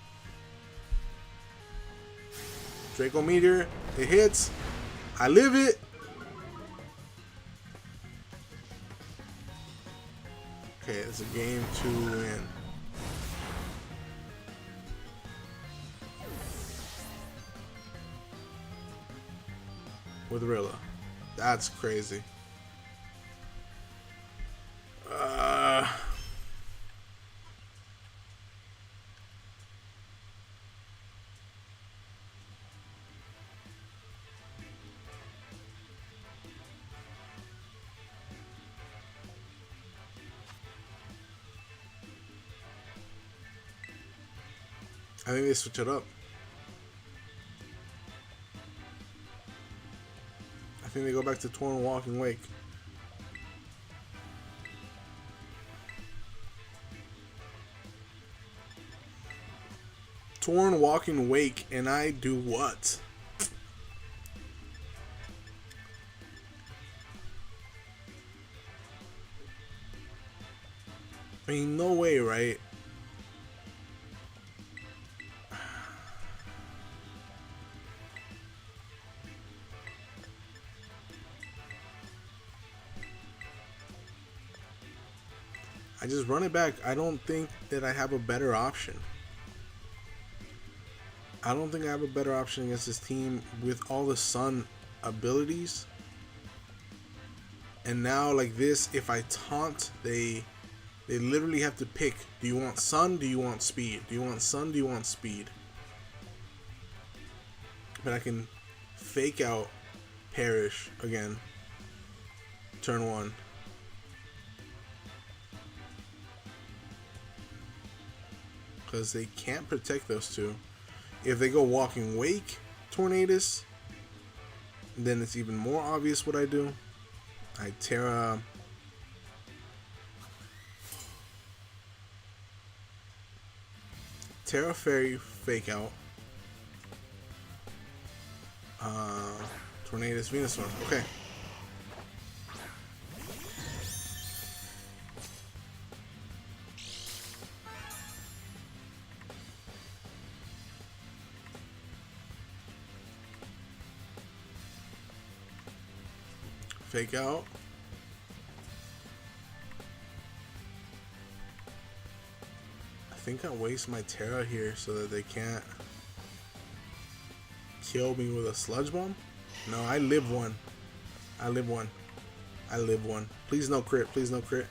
S1: Draco Meteor, it hits. I live it. Okay, it's a game 2 win. With Rilla. That's crazy. I think they switch it up. I think they go back to Torn Walking Wake. Torn Walking Wake, and I do what? I mean, no way, right? I just run it back. I don't think that I have a better option. I don't think I have a better option against this team with all the Sun abilities. And now, like this, if I taunt, they literally have to pick. Do you want Sun? Do you want Speed? Do you want Sun? Do you want Speed? But I can fake out Perish again. Turn 1. Because they can't protect those two. If they go Walking Wake, Tornadus, then it's even more obvious what I do. I Terra Fairy fake out. Tornadus Venusaur. Okay. Fake out. think I waste my Terra here so that they can't kill me with a Sludge Bomb. No, I live one. I live one. I live one. Please no crit. Please no crit.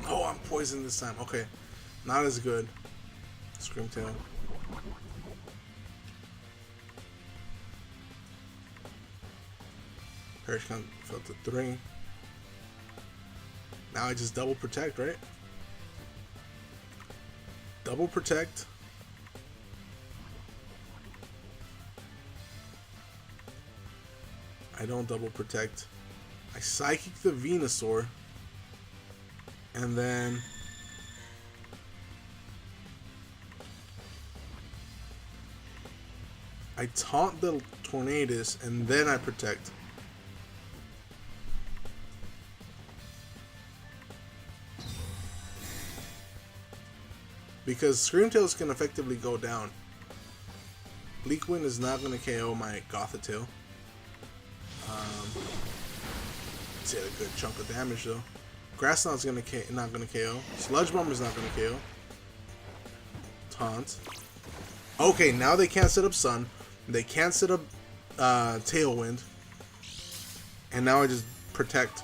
S1: Oh, I'm poisoned this time. Okay. Not as good. Screamtail. Perish Count fell to 3. Now I just double protect, right? Double protect. I don't double protect. I psychic the Venusaur. And then I taunt the Tornadus and then I protect. Because Screamtails can effectively go down. Bleak Wind is not going to KO my Gothitelle. It's hit a good chunk of damage though. Grass Knot's not gonna KO. Sludge Bomb is not gonna KO. Taunt. Okay, now they can't set up Sun. They can't set up Tailwind. And now I just protect.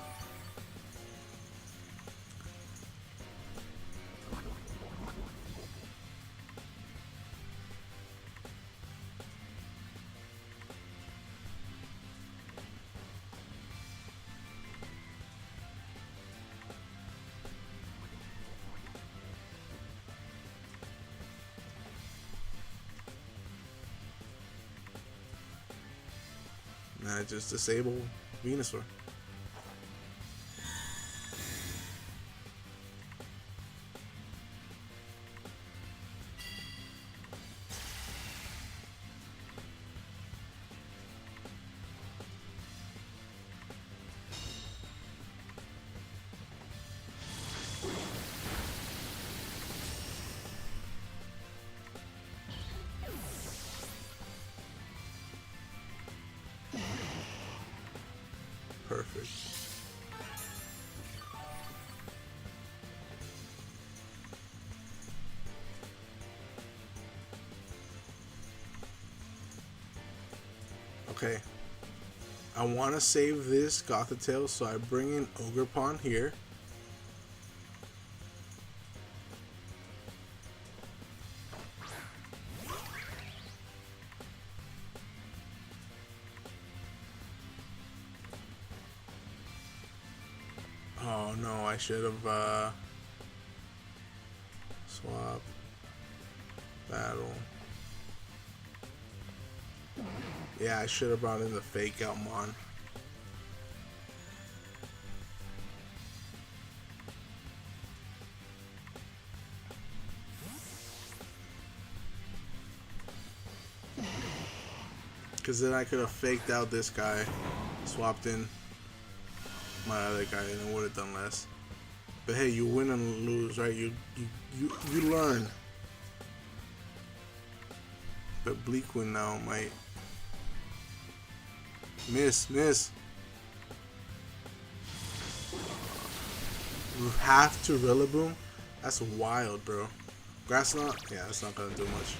S1: And I just disable Venusaur. Perfect. Okay. I want to save this Gothitelle, so I bring in Ogerpon here. Oh no, I should have swap battle. Yeah, I should have brought in the Fake Out Mon. Because then I could have faked out this guy, swapped in my other guy, and it would have done less. But hey, you win and lose, right? You learn. But Bleak Wind now might miss. Half to Rillaboom? That's wild, bro. Grass Knot? Yeah, that's not gonna do much.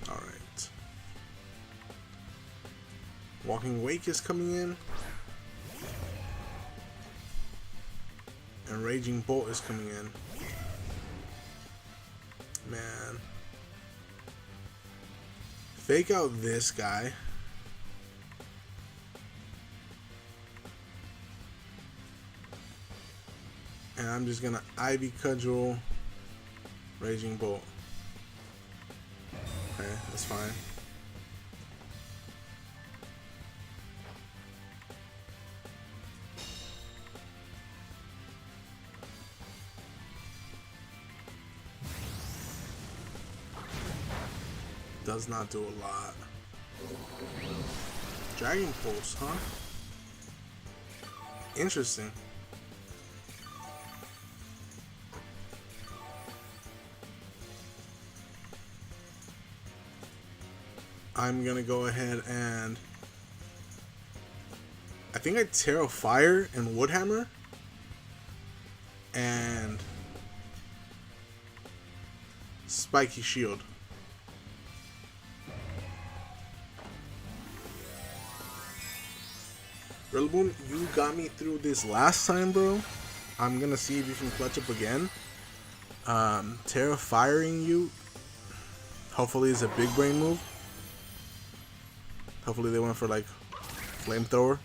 S1: Alright. Walking Wake is coming in. And Raging Bolt is coming in. Man. Fake out this guy. And I'm just gonna Ivy Cudgel Raging Bolt. Okay, that's fine. does not do a lot. Dragon Pulse, huh? Interesting. I'm gonna go ahead and I think I Terra Fire and Woodhammer and Spiky Shield. Rillaboom, you got me through this last time, bro. I'm gonna see if you can clutch up again. Terra Firing you hopefully is a big brain move. Hopefully they went for like Flamethrower.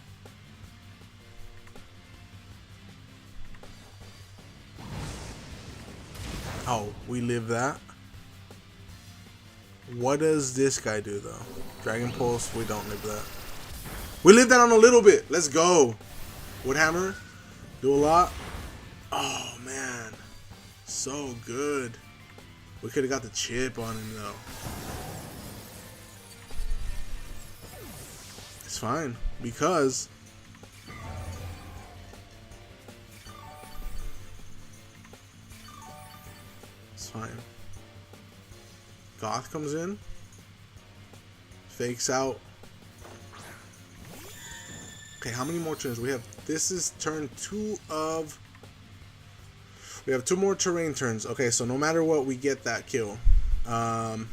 S1: Oh, we live that. What does this guy do though? Dragon Pulse, we don't live that. We live that on a little bit. Let's go. Woodhammer, do a lot. Oh man, so good. We could have got the chip on him though. It's fine because it's fine. Goth comes in, fakes out. Okay, how many more turns? We have, this is turn 2 of, we have 2 more terrain turns. Okay, so no matter what, we get that kill. I'm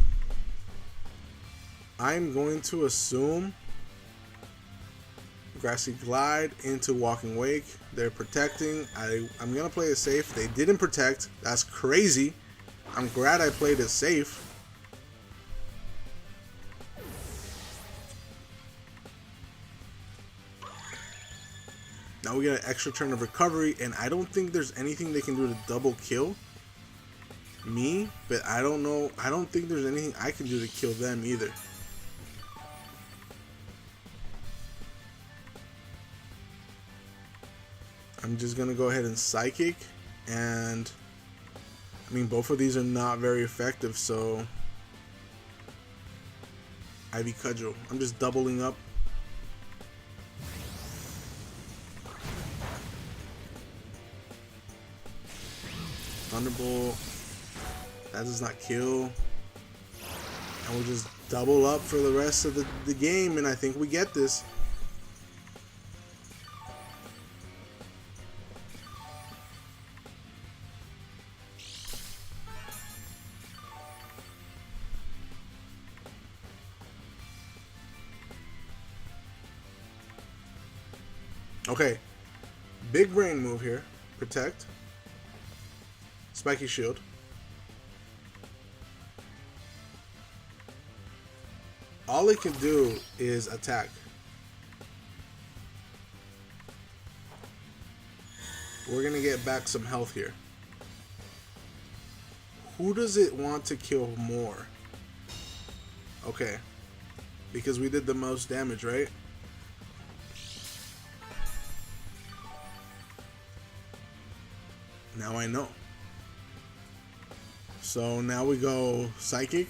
S1: going to assume Grassy Glide into Walking Wake. They're protecting. I'm going to play it safe. They didn't protect. That's crazy. I'm glad I played it safe. Now we get an extra turn of recovery, and I don't think there's anything they can do to double kill me, but I don't know. I don't think there's anything I can do to kill them either. I'm just going to go ahead and Psychic, and I mean, both of these are not very effective, so Ivy Cudgel. I'm just doubling up. Thunderbolt. That does not kill. And we'll just double up for the rest of the game, and I think we get this. Okay. Big brain move here. Protect. Spiky Shield. All it can do is attack. We're gonna get back some health here. Who does it want to kill more? Okay. Because we did the most damage, right? Now I know. So now we go Psychic.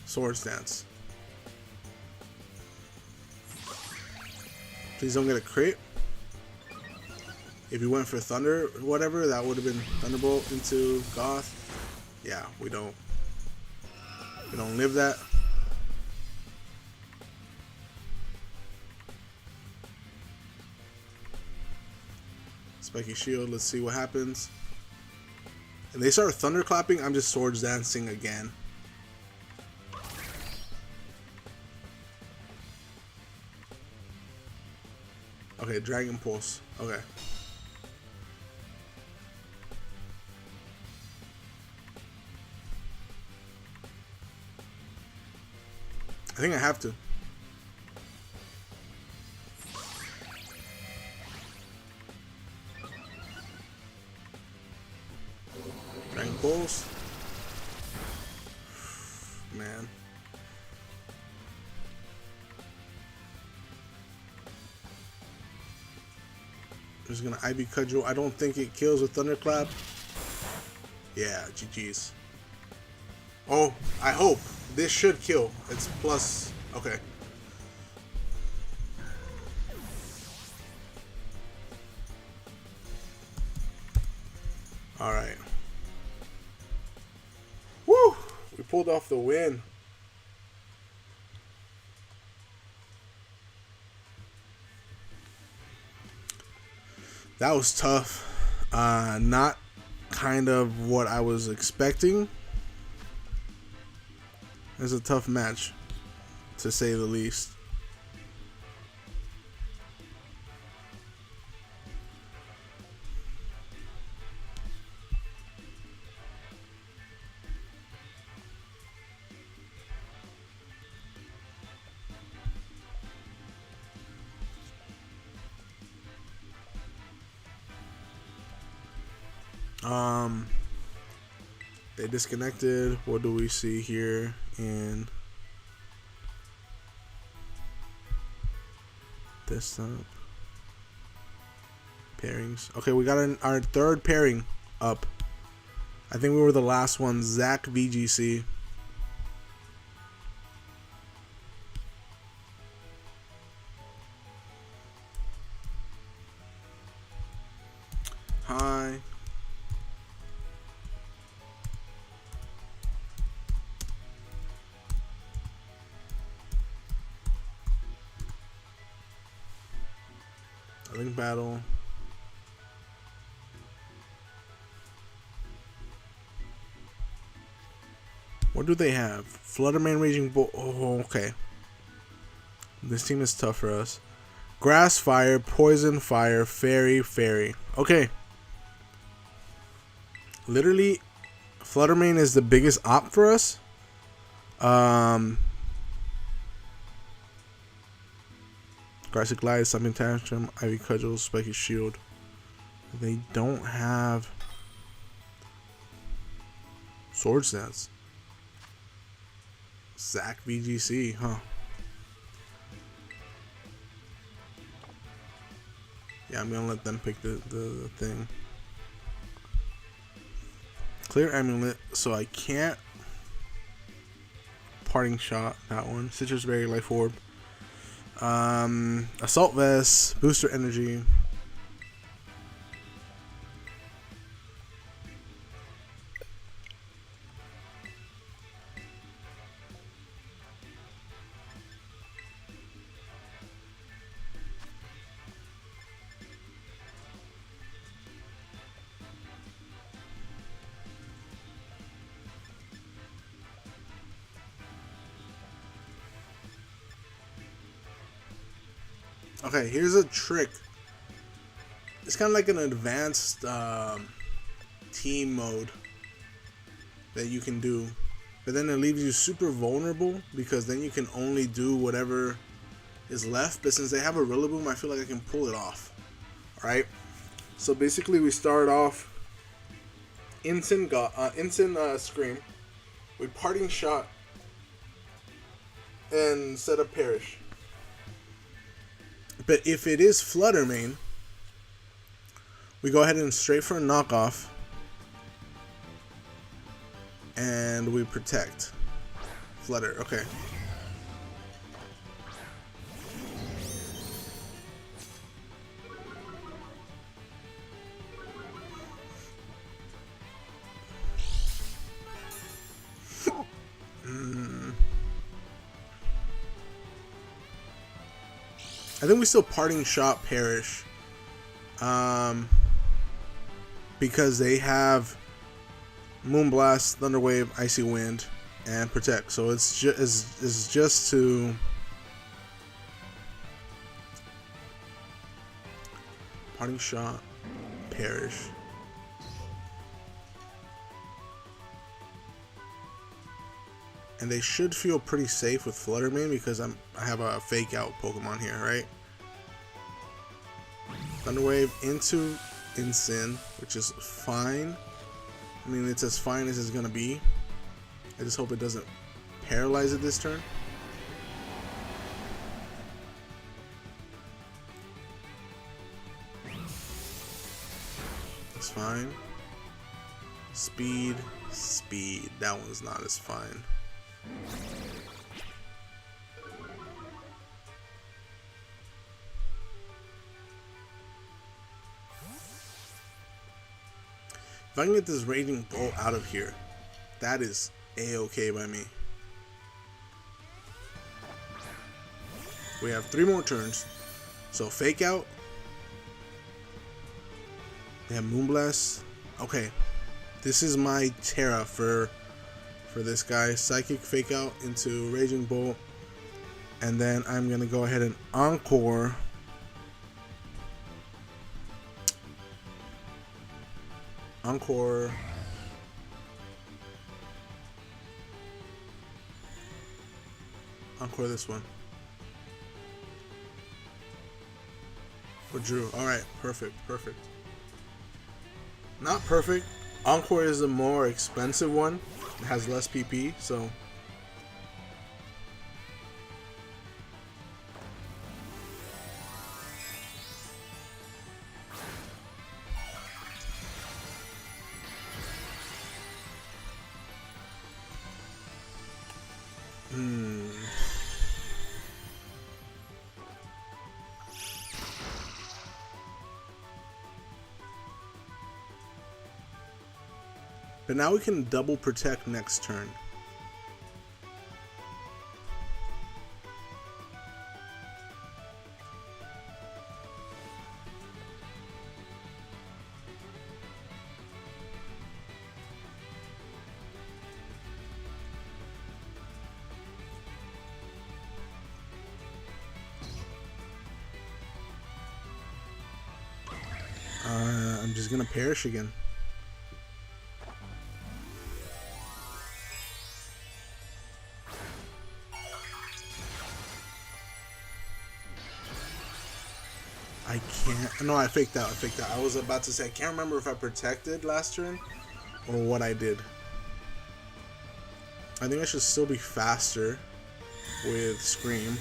S1: Swords Dance. Please don't get a crit. If you went for Thunder or whatever, that would have been Thunderbolt into Goth. Yeah, we don't live that. Spiky Shield, let's see what happens. And they start thunderclapping, I'm just Swords Dancing again. Okay, Dragon Pulse. Okay. I think I have to. Dragon Pulse. Man. I'm just gonna Ivy Cudgel. I don't think it kills with Thunderclap. Yeah, GG's. Oh, I hope. This should kill. It's plus. Okay. Alright. Woo! We pulled off the win. That was tough. Not kind of what I was expecting. It's a tough match, to say the least. They disconnected. What do we see here in desktop pairings? Okay, we got our third pairing up. I think we were the last one. Zach VGC. Hi. Link battle. What do they have? Flutterman, Raging Bull. Oh, okay. This team is tough for us. Grass Fire, Poison Fire, Fairy, Fairy. Okay. Literally, Fluttermane is the biggest op for us. Grassy Glide, Summon Tantrum, Ivy Cudgel, Spiky Shield. They don't have Swords Dance. Zach VGC, huh? Yeah, I'm gonna let them pick the thing. Clear Amulet, so I can't Parting Shot, that one. Citrus Berry, Life Orb. Assault Vest, Booster Energy. Okay, here's a trick. It's kind of like an advanced team mode that you can do, but then it leaves you super vulnerable because then you can only do whatever is left. But since they have a Rillaboom, I feel like I can pull it off. Alright, so basically we start off Instant Scream with Parting Shot and set up Perish. But if it is Fluttermane, we go ahead and straight for a knockoff. And we protect. Flutter, okay. I think we still Parting Shot Perish. Because they have Moonblast, Thunder Wave, Icy Wind, and Protect. So it's just to Parting Shot Perish. And they should feel pretty safe with Fluttermane because I have a fake out Pokemon here, right? Thunder Wave into Incin, which is fine. I mean, it's as fine as it's gonna be. I just hope it doesn't paralyze it this turn. That's fine. Speed. Speed. That one's not as fine. If I can get this Raging Bolt out of here, that is a-okay by me. We have 3 more turns. So Fake Out. We have Moonblast. Okay. This is my Terra for this guy. Psychic Fake Out into Raging Bolt. And then I'm going to go ahead and Encore. Encore this one. For Drew. Alright, perfect. Not perfect. Encore is the more expensive one. It has less PP, so But now we can double protect next turn. I'm just gonna perish again. I can't. No, I faked out. I was about to say, I can't remember if I protected last turn or what I did. I think I should still be faster with Scream.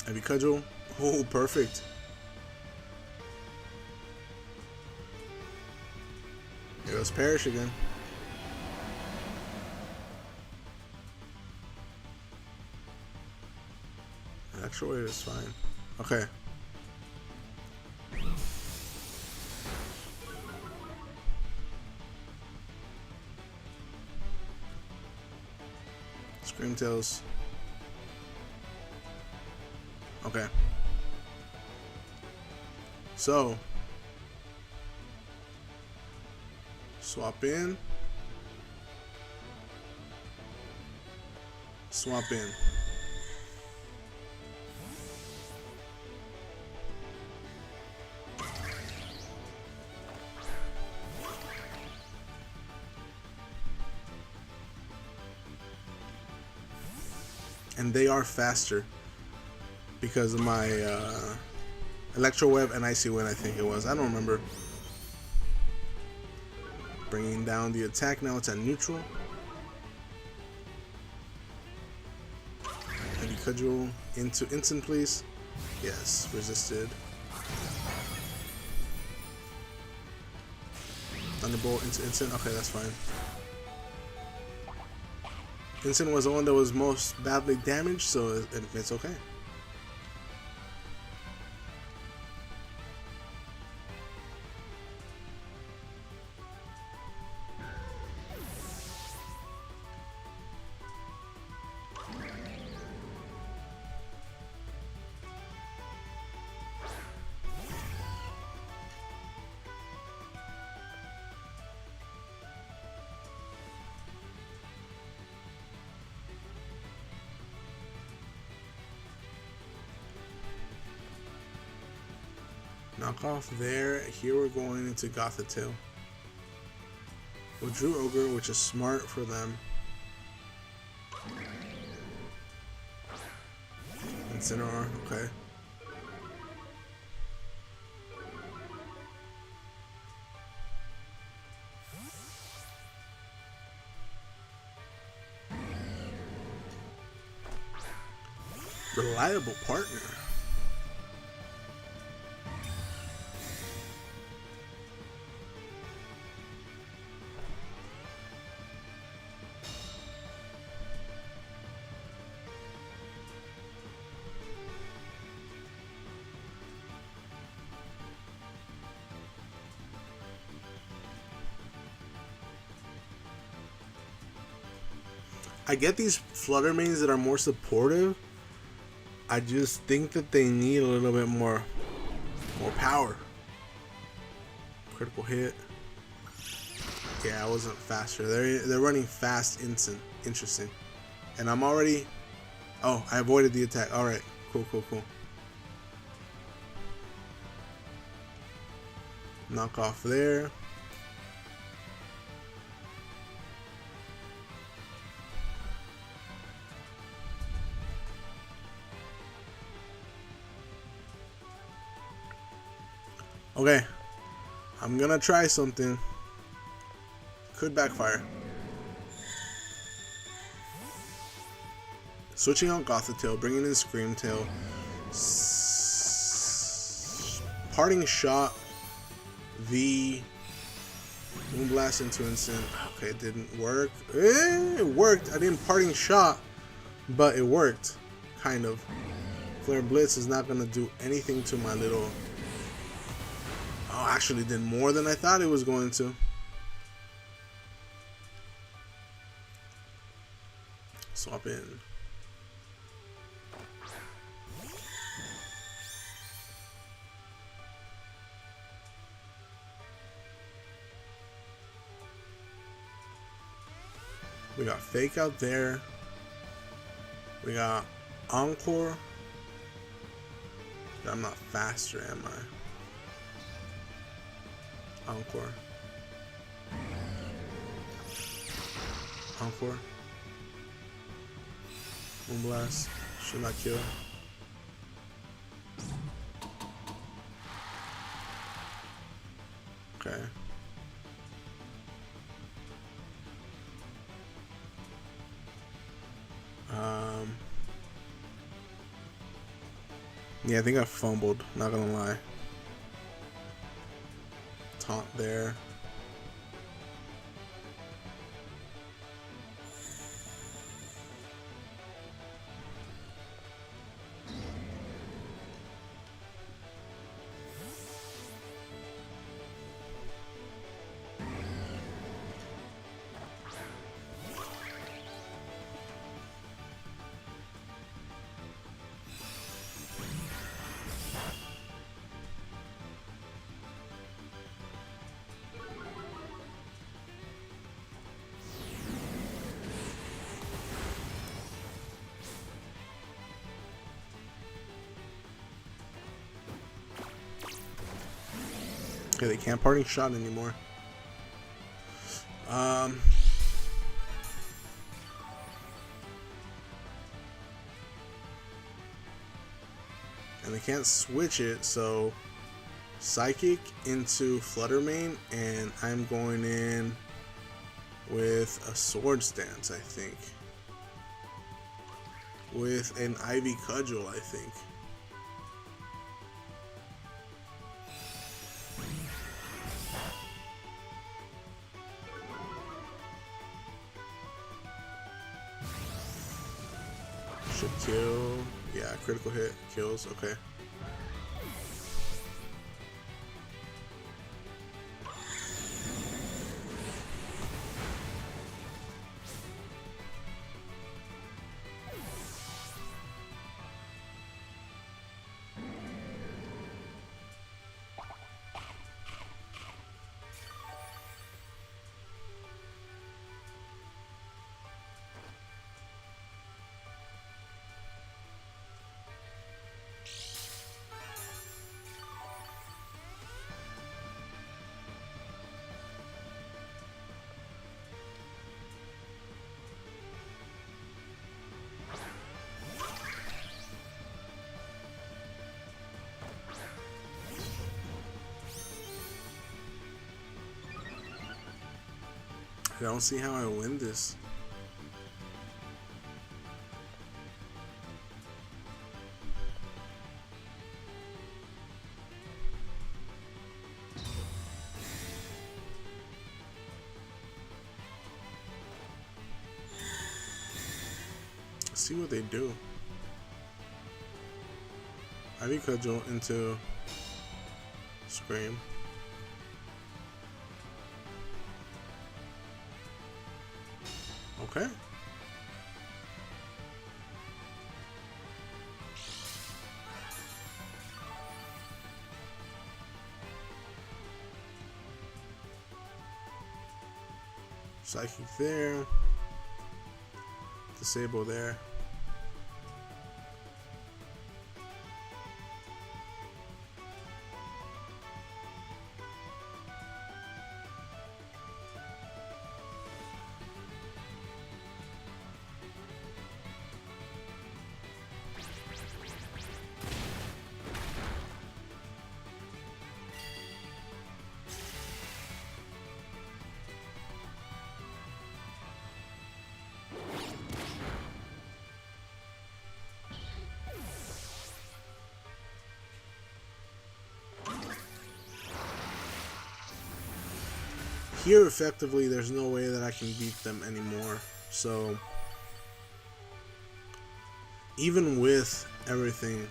S1: Heavy Cudgel. Oh, perfect. Here goes Perish again. Extra weight is fine. Okay. Screamtails. Okay. So swap in. Swap in. And they are faster because of my Electro Web and Icy Wind, I think it was. I don't remember. Bringing down the attack. Now it's at neutral. Heavy Cudgel into instant, please. Yes, resisted. Thunderbolt into instant. Okay, that's fine. Instant was the one that was most badly damaged, so it's okay. Knock off there. Here we're going into Gothitelle. We'll Drew Ogre, which is smart for them. Incineroar, okay. Reliable partner. I get these Flutter Mains that are more supportive. I just think that they need a little bit more power. Critical hit. Yeah, I wasn't faster. They're running fast, instant. Interesting. And I'm already. Oh, I avoided the attack. All right, cool. Knock off there. Okay, I'm gonna try something. Could backfire. Switching out Gothitail, bringing in Screamtail. Parting Shot. Moonblast into Instant. Okay, it didn't work. It worked. I didn't Parting Shot, but it worked. Kind of. Flare Blitz is not gonna do anything to my little. Oh, actually did more than I thought it was going to. Swap in. We got Fake Out there. We got Encore. I'm not faster, am I? Encore. Moonblast. Should not kill. Okay. Yeah, I think I fumbled, not gonna lie. Taunt there. Okay, they can't Parting Shot anymore. And they can't switch it, so Psychic into Flutter Mane, and I'm going in with a Sword Stance, I think. With an Ivy Cudgel, I think. Should kill. Yeah, critical hit kills. Okay. I don't see how I win this. Let's see what they do. Ivy Cudgel into Scream. Okay. Psychic there. Disable there. Here, effectively, there's no way that I can beat them anymore. So, even with everything,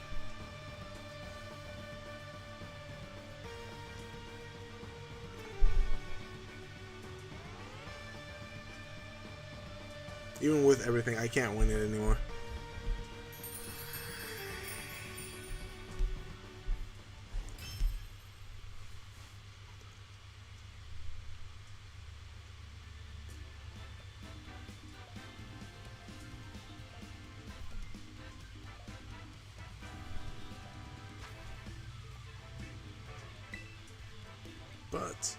S1: I can't win it anymore. But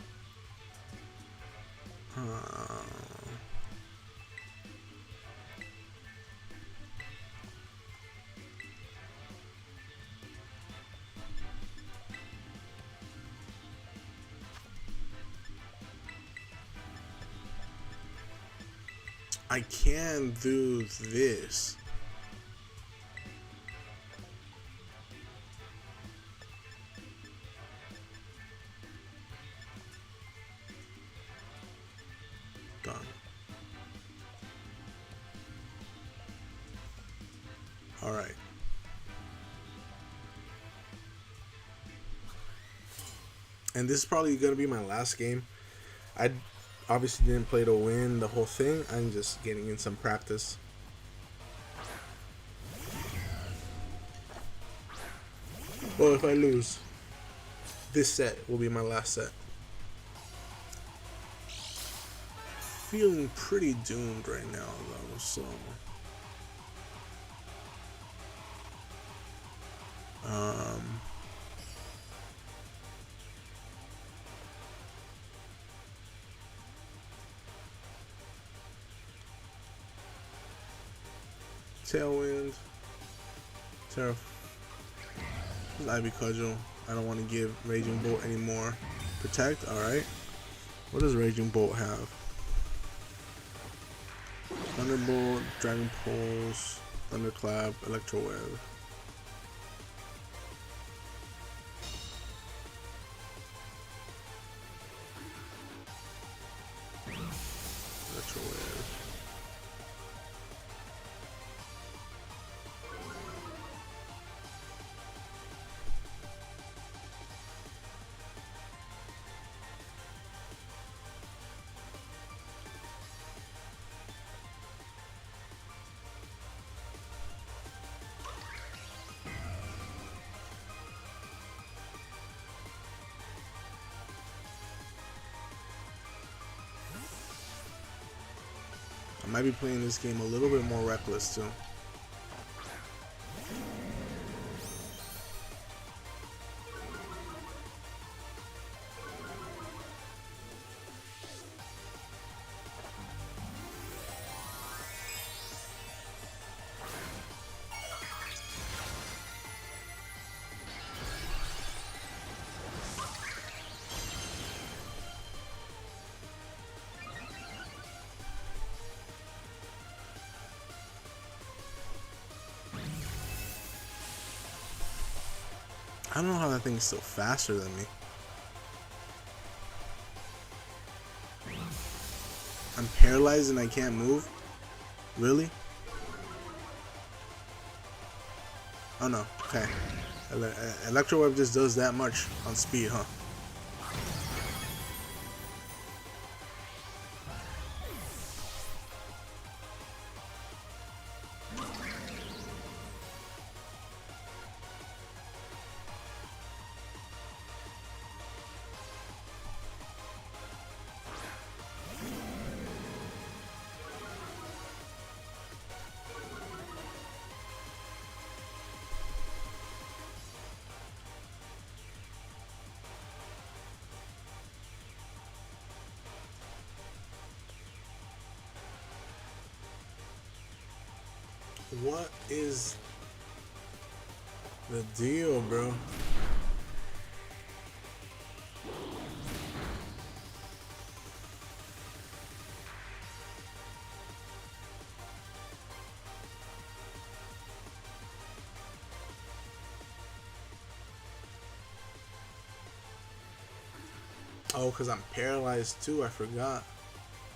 S1: I can do this. Done. All right. And this is probably going to be my last game. I obviously didn't play to win the whole thing. I'm just getting in some practice. Well, if I lose, this set will be my last set. Feeling pretty doomed right now, though, so... Tailwind, Terra, Ivy Cudgel. I don't want to give Raging Bolt anymore. Protect, alright. What does Raging Bolt have? Thunderbolt, Dragon Pulse, Thunderclap, Electroweb. Electroweb. I might be playing this game a little bit more reckless too. I don't know how that thing is still faster than me. I'm paralyzed and I can't move? Really? Oh no, okay. Electroweb just does that much on speed, huh? What is the deal, bro? Oh, because I'm paralyzed too, I forgot.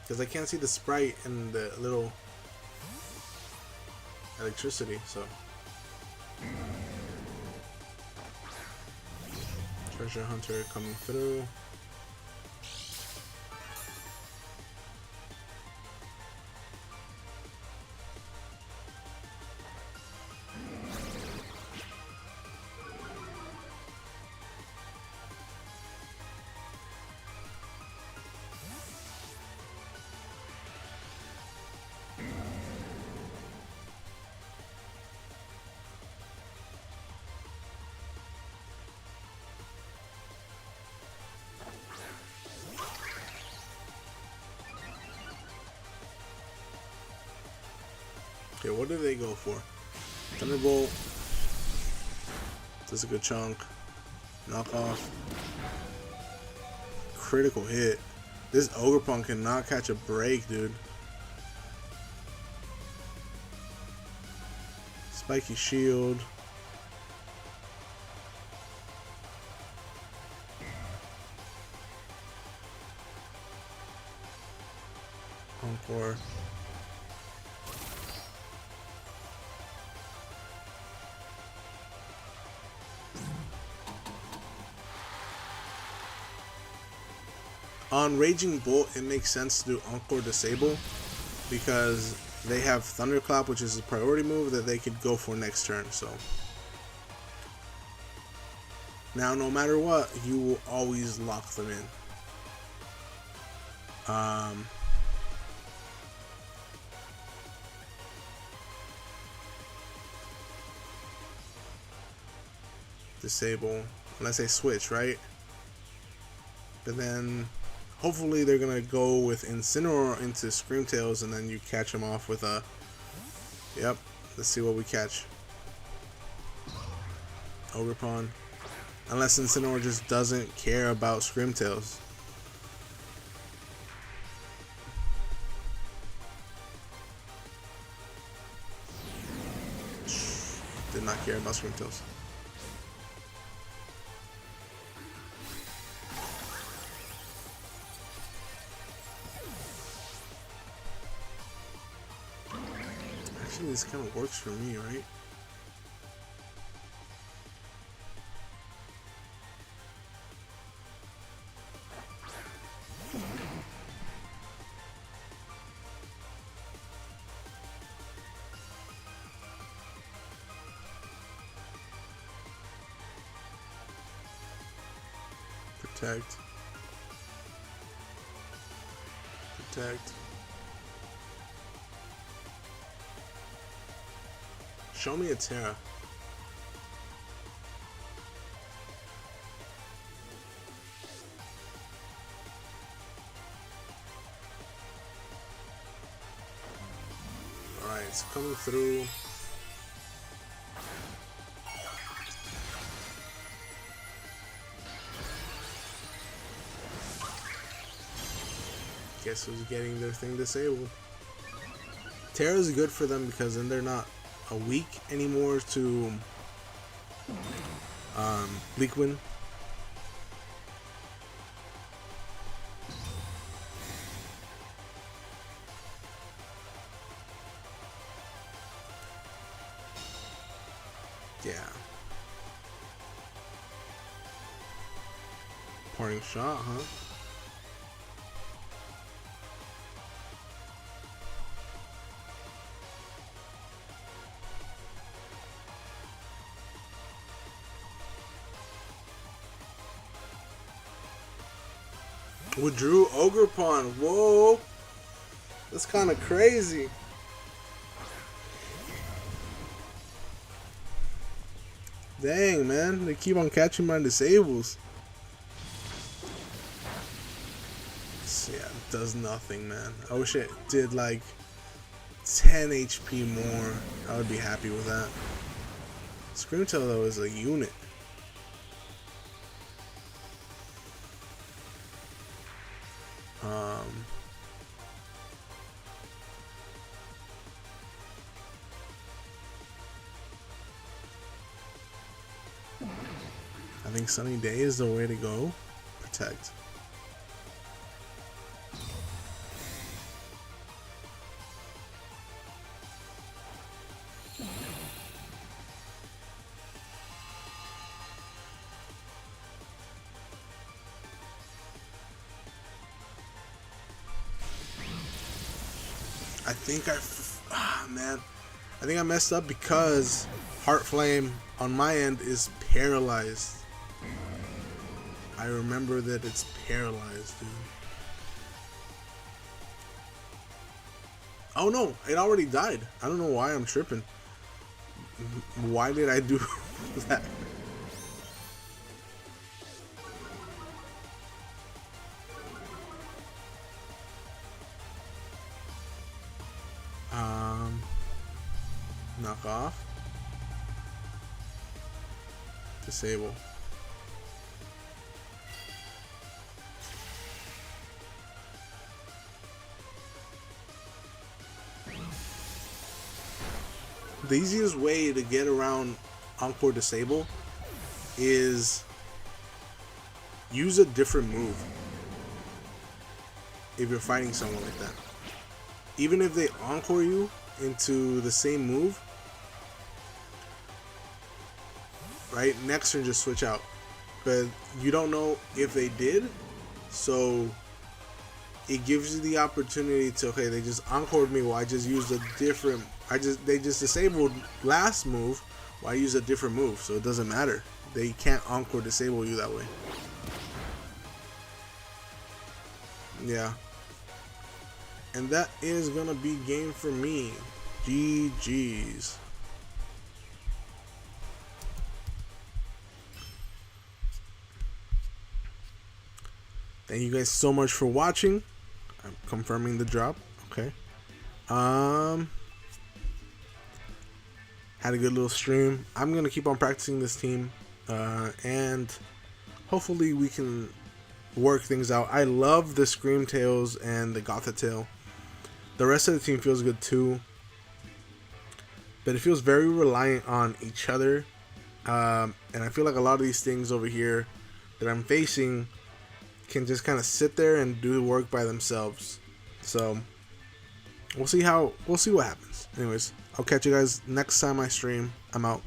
S1: Because I can't see the sprite and the little electricity, so. Treasure hunter coming through. Okay, what do they go for? Thunderbolt. That's a good chunk. Knock off. Critical hit. This Ogerpon cannot catch a break, dude. Spiky shield. Encore. On Raging Bolt, it makes sense to do Encore Disable because they have Thunderclap, which is a priority move that they could go for next turn. So now, no matter what, you will always lock them in. Disable unless they switch, right? But then hopefully they're gonna go with Incineroar into Screamtails, and then you catch them off with a. Yep. Let's see what we catch. Ogerpon. Unless Incineroar just doesn't care about Screamtails. Did not care about Screamtails. Actually, this kind of works for me, right? Protect. Protect. Show me a Terra. Alright, it's coming through. Guess who's getting their thing disabled? Terra's good for them because then they're not a weak anymore to Leakwind. Yeah. Parting shot, huh? Withdrew Ogerpon. Whoa. That's kind of crazy. Dang, man. They keep on catching my disables. Yeah, it does nothing, man. I wish it did, like, 10 HP more, I would be happy with that. Screamtail though is a unit. I think Sunny Day is the way to go. Protect. I think I messed up because Heart Flame on my end is paralyzed. I remember that it's paralyzed, dude. Oh no, it already died. I don't know why I'm tripping. Why did I do that? Knock off. Disable. The easiest way to get around Encore Disable is use a different move if you're fighting someone like that. Even if they Encore you into the same move, right? Next turn just switch out. But you don't know if they did, so it gives you the opportunity to, okay, they just encored me, well I just used a different, they just disabled last move, well I use a different move, so it doesn't matter. They can't encore disable you that way. Yeah. And that is gonna be game for me. GG's. Thank you guys so much for watching. I'm confirming the drop. Okay. Had a good little stream. I'm gonna keep on practicing this team, and hopefully we can work things out. I love the Screamtails and the Gothitail. The rest of the team feels good too, but it feels very reliant on each other. And I feel like a lot of these things over here that I'm facing can just kind of sit there and do the work by themselves. So we'll see what happens. Anyways, I'll catch you guys next time I stream. I'm out.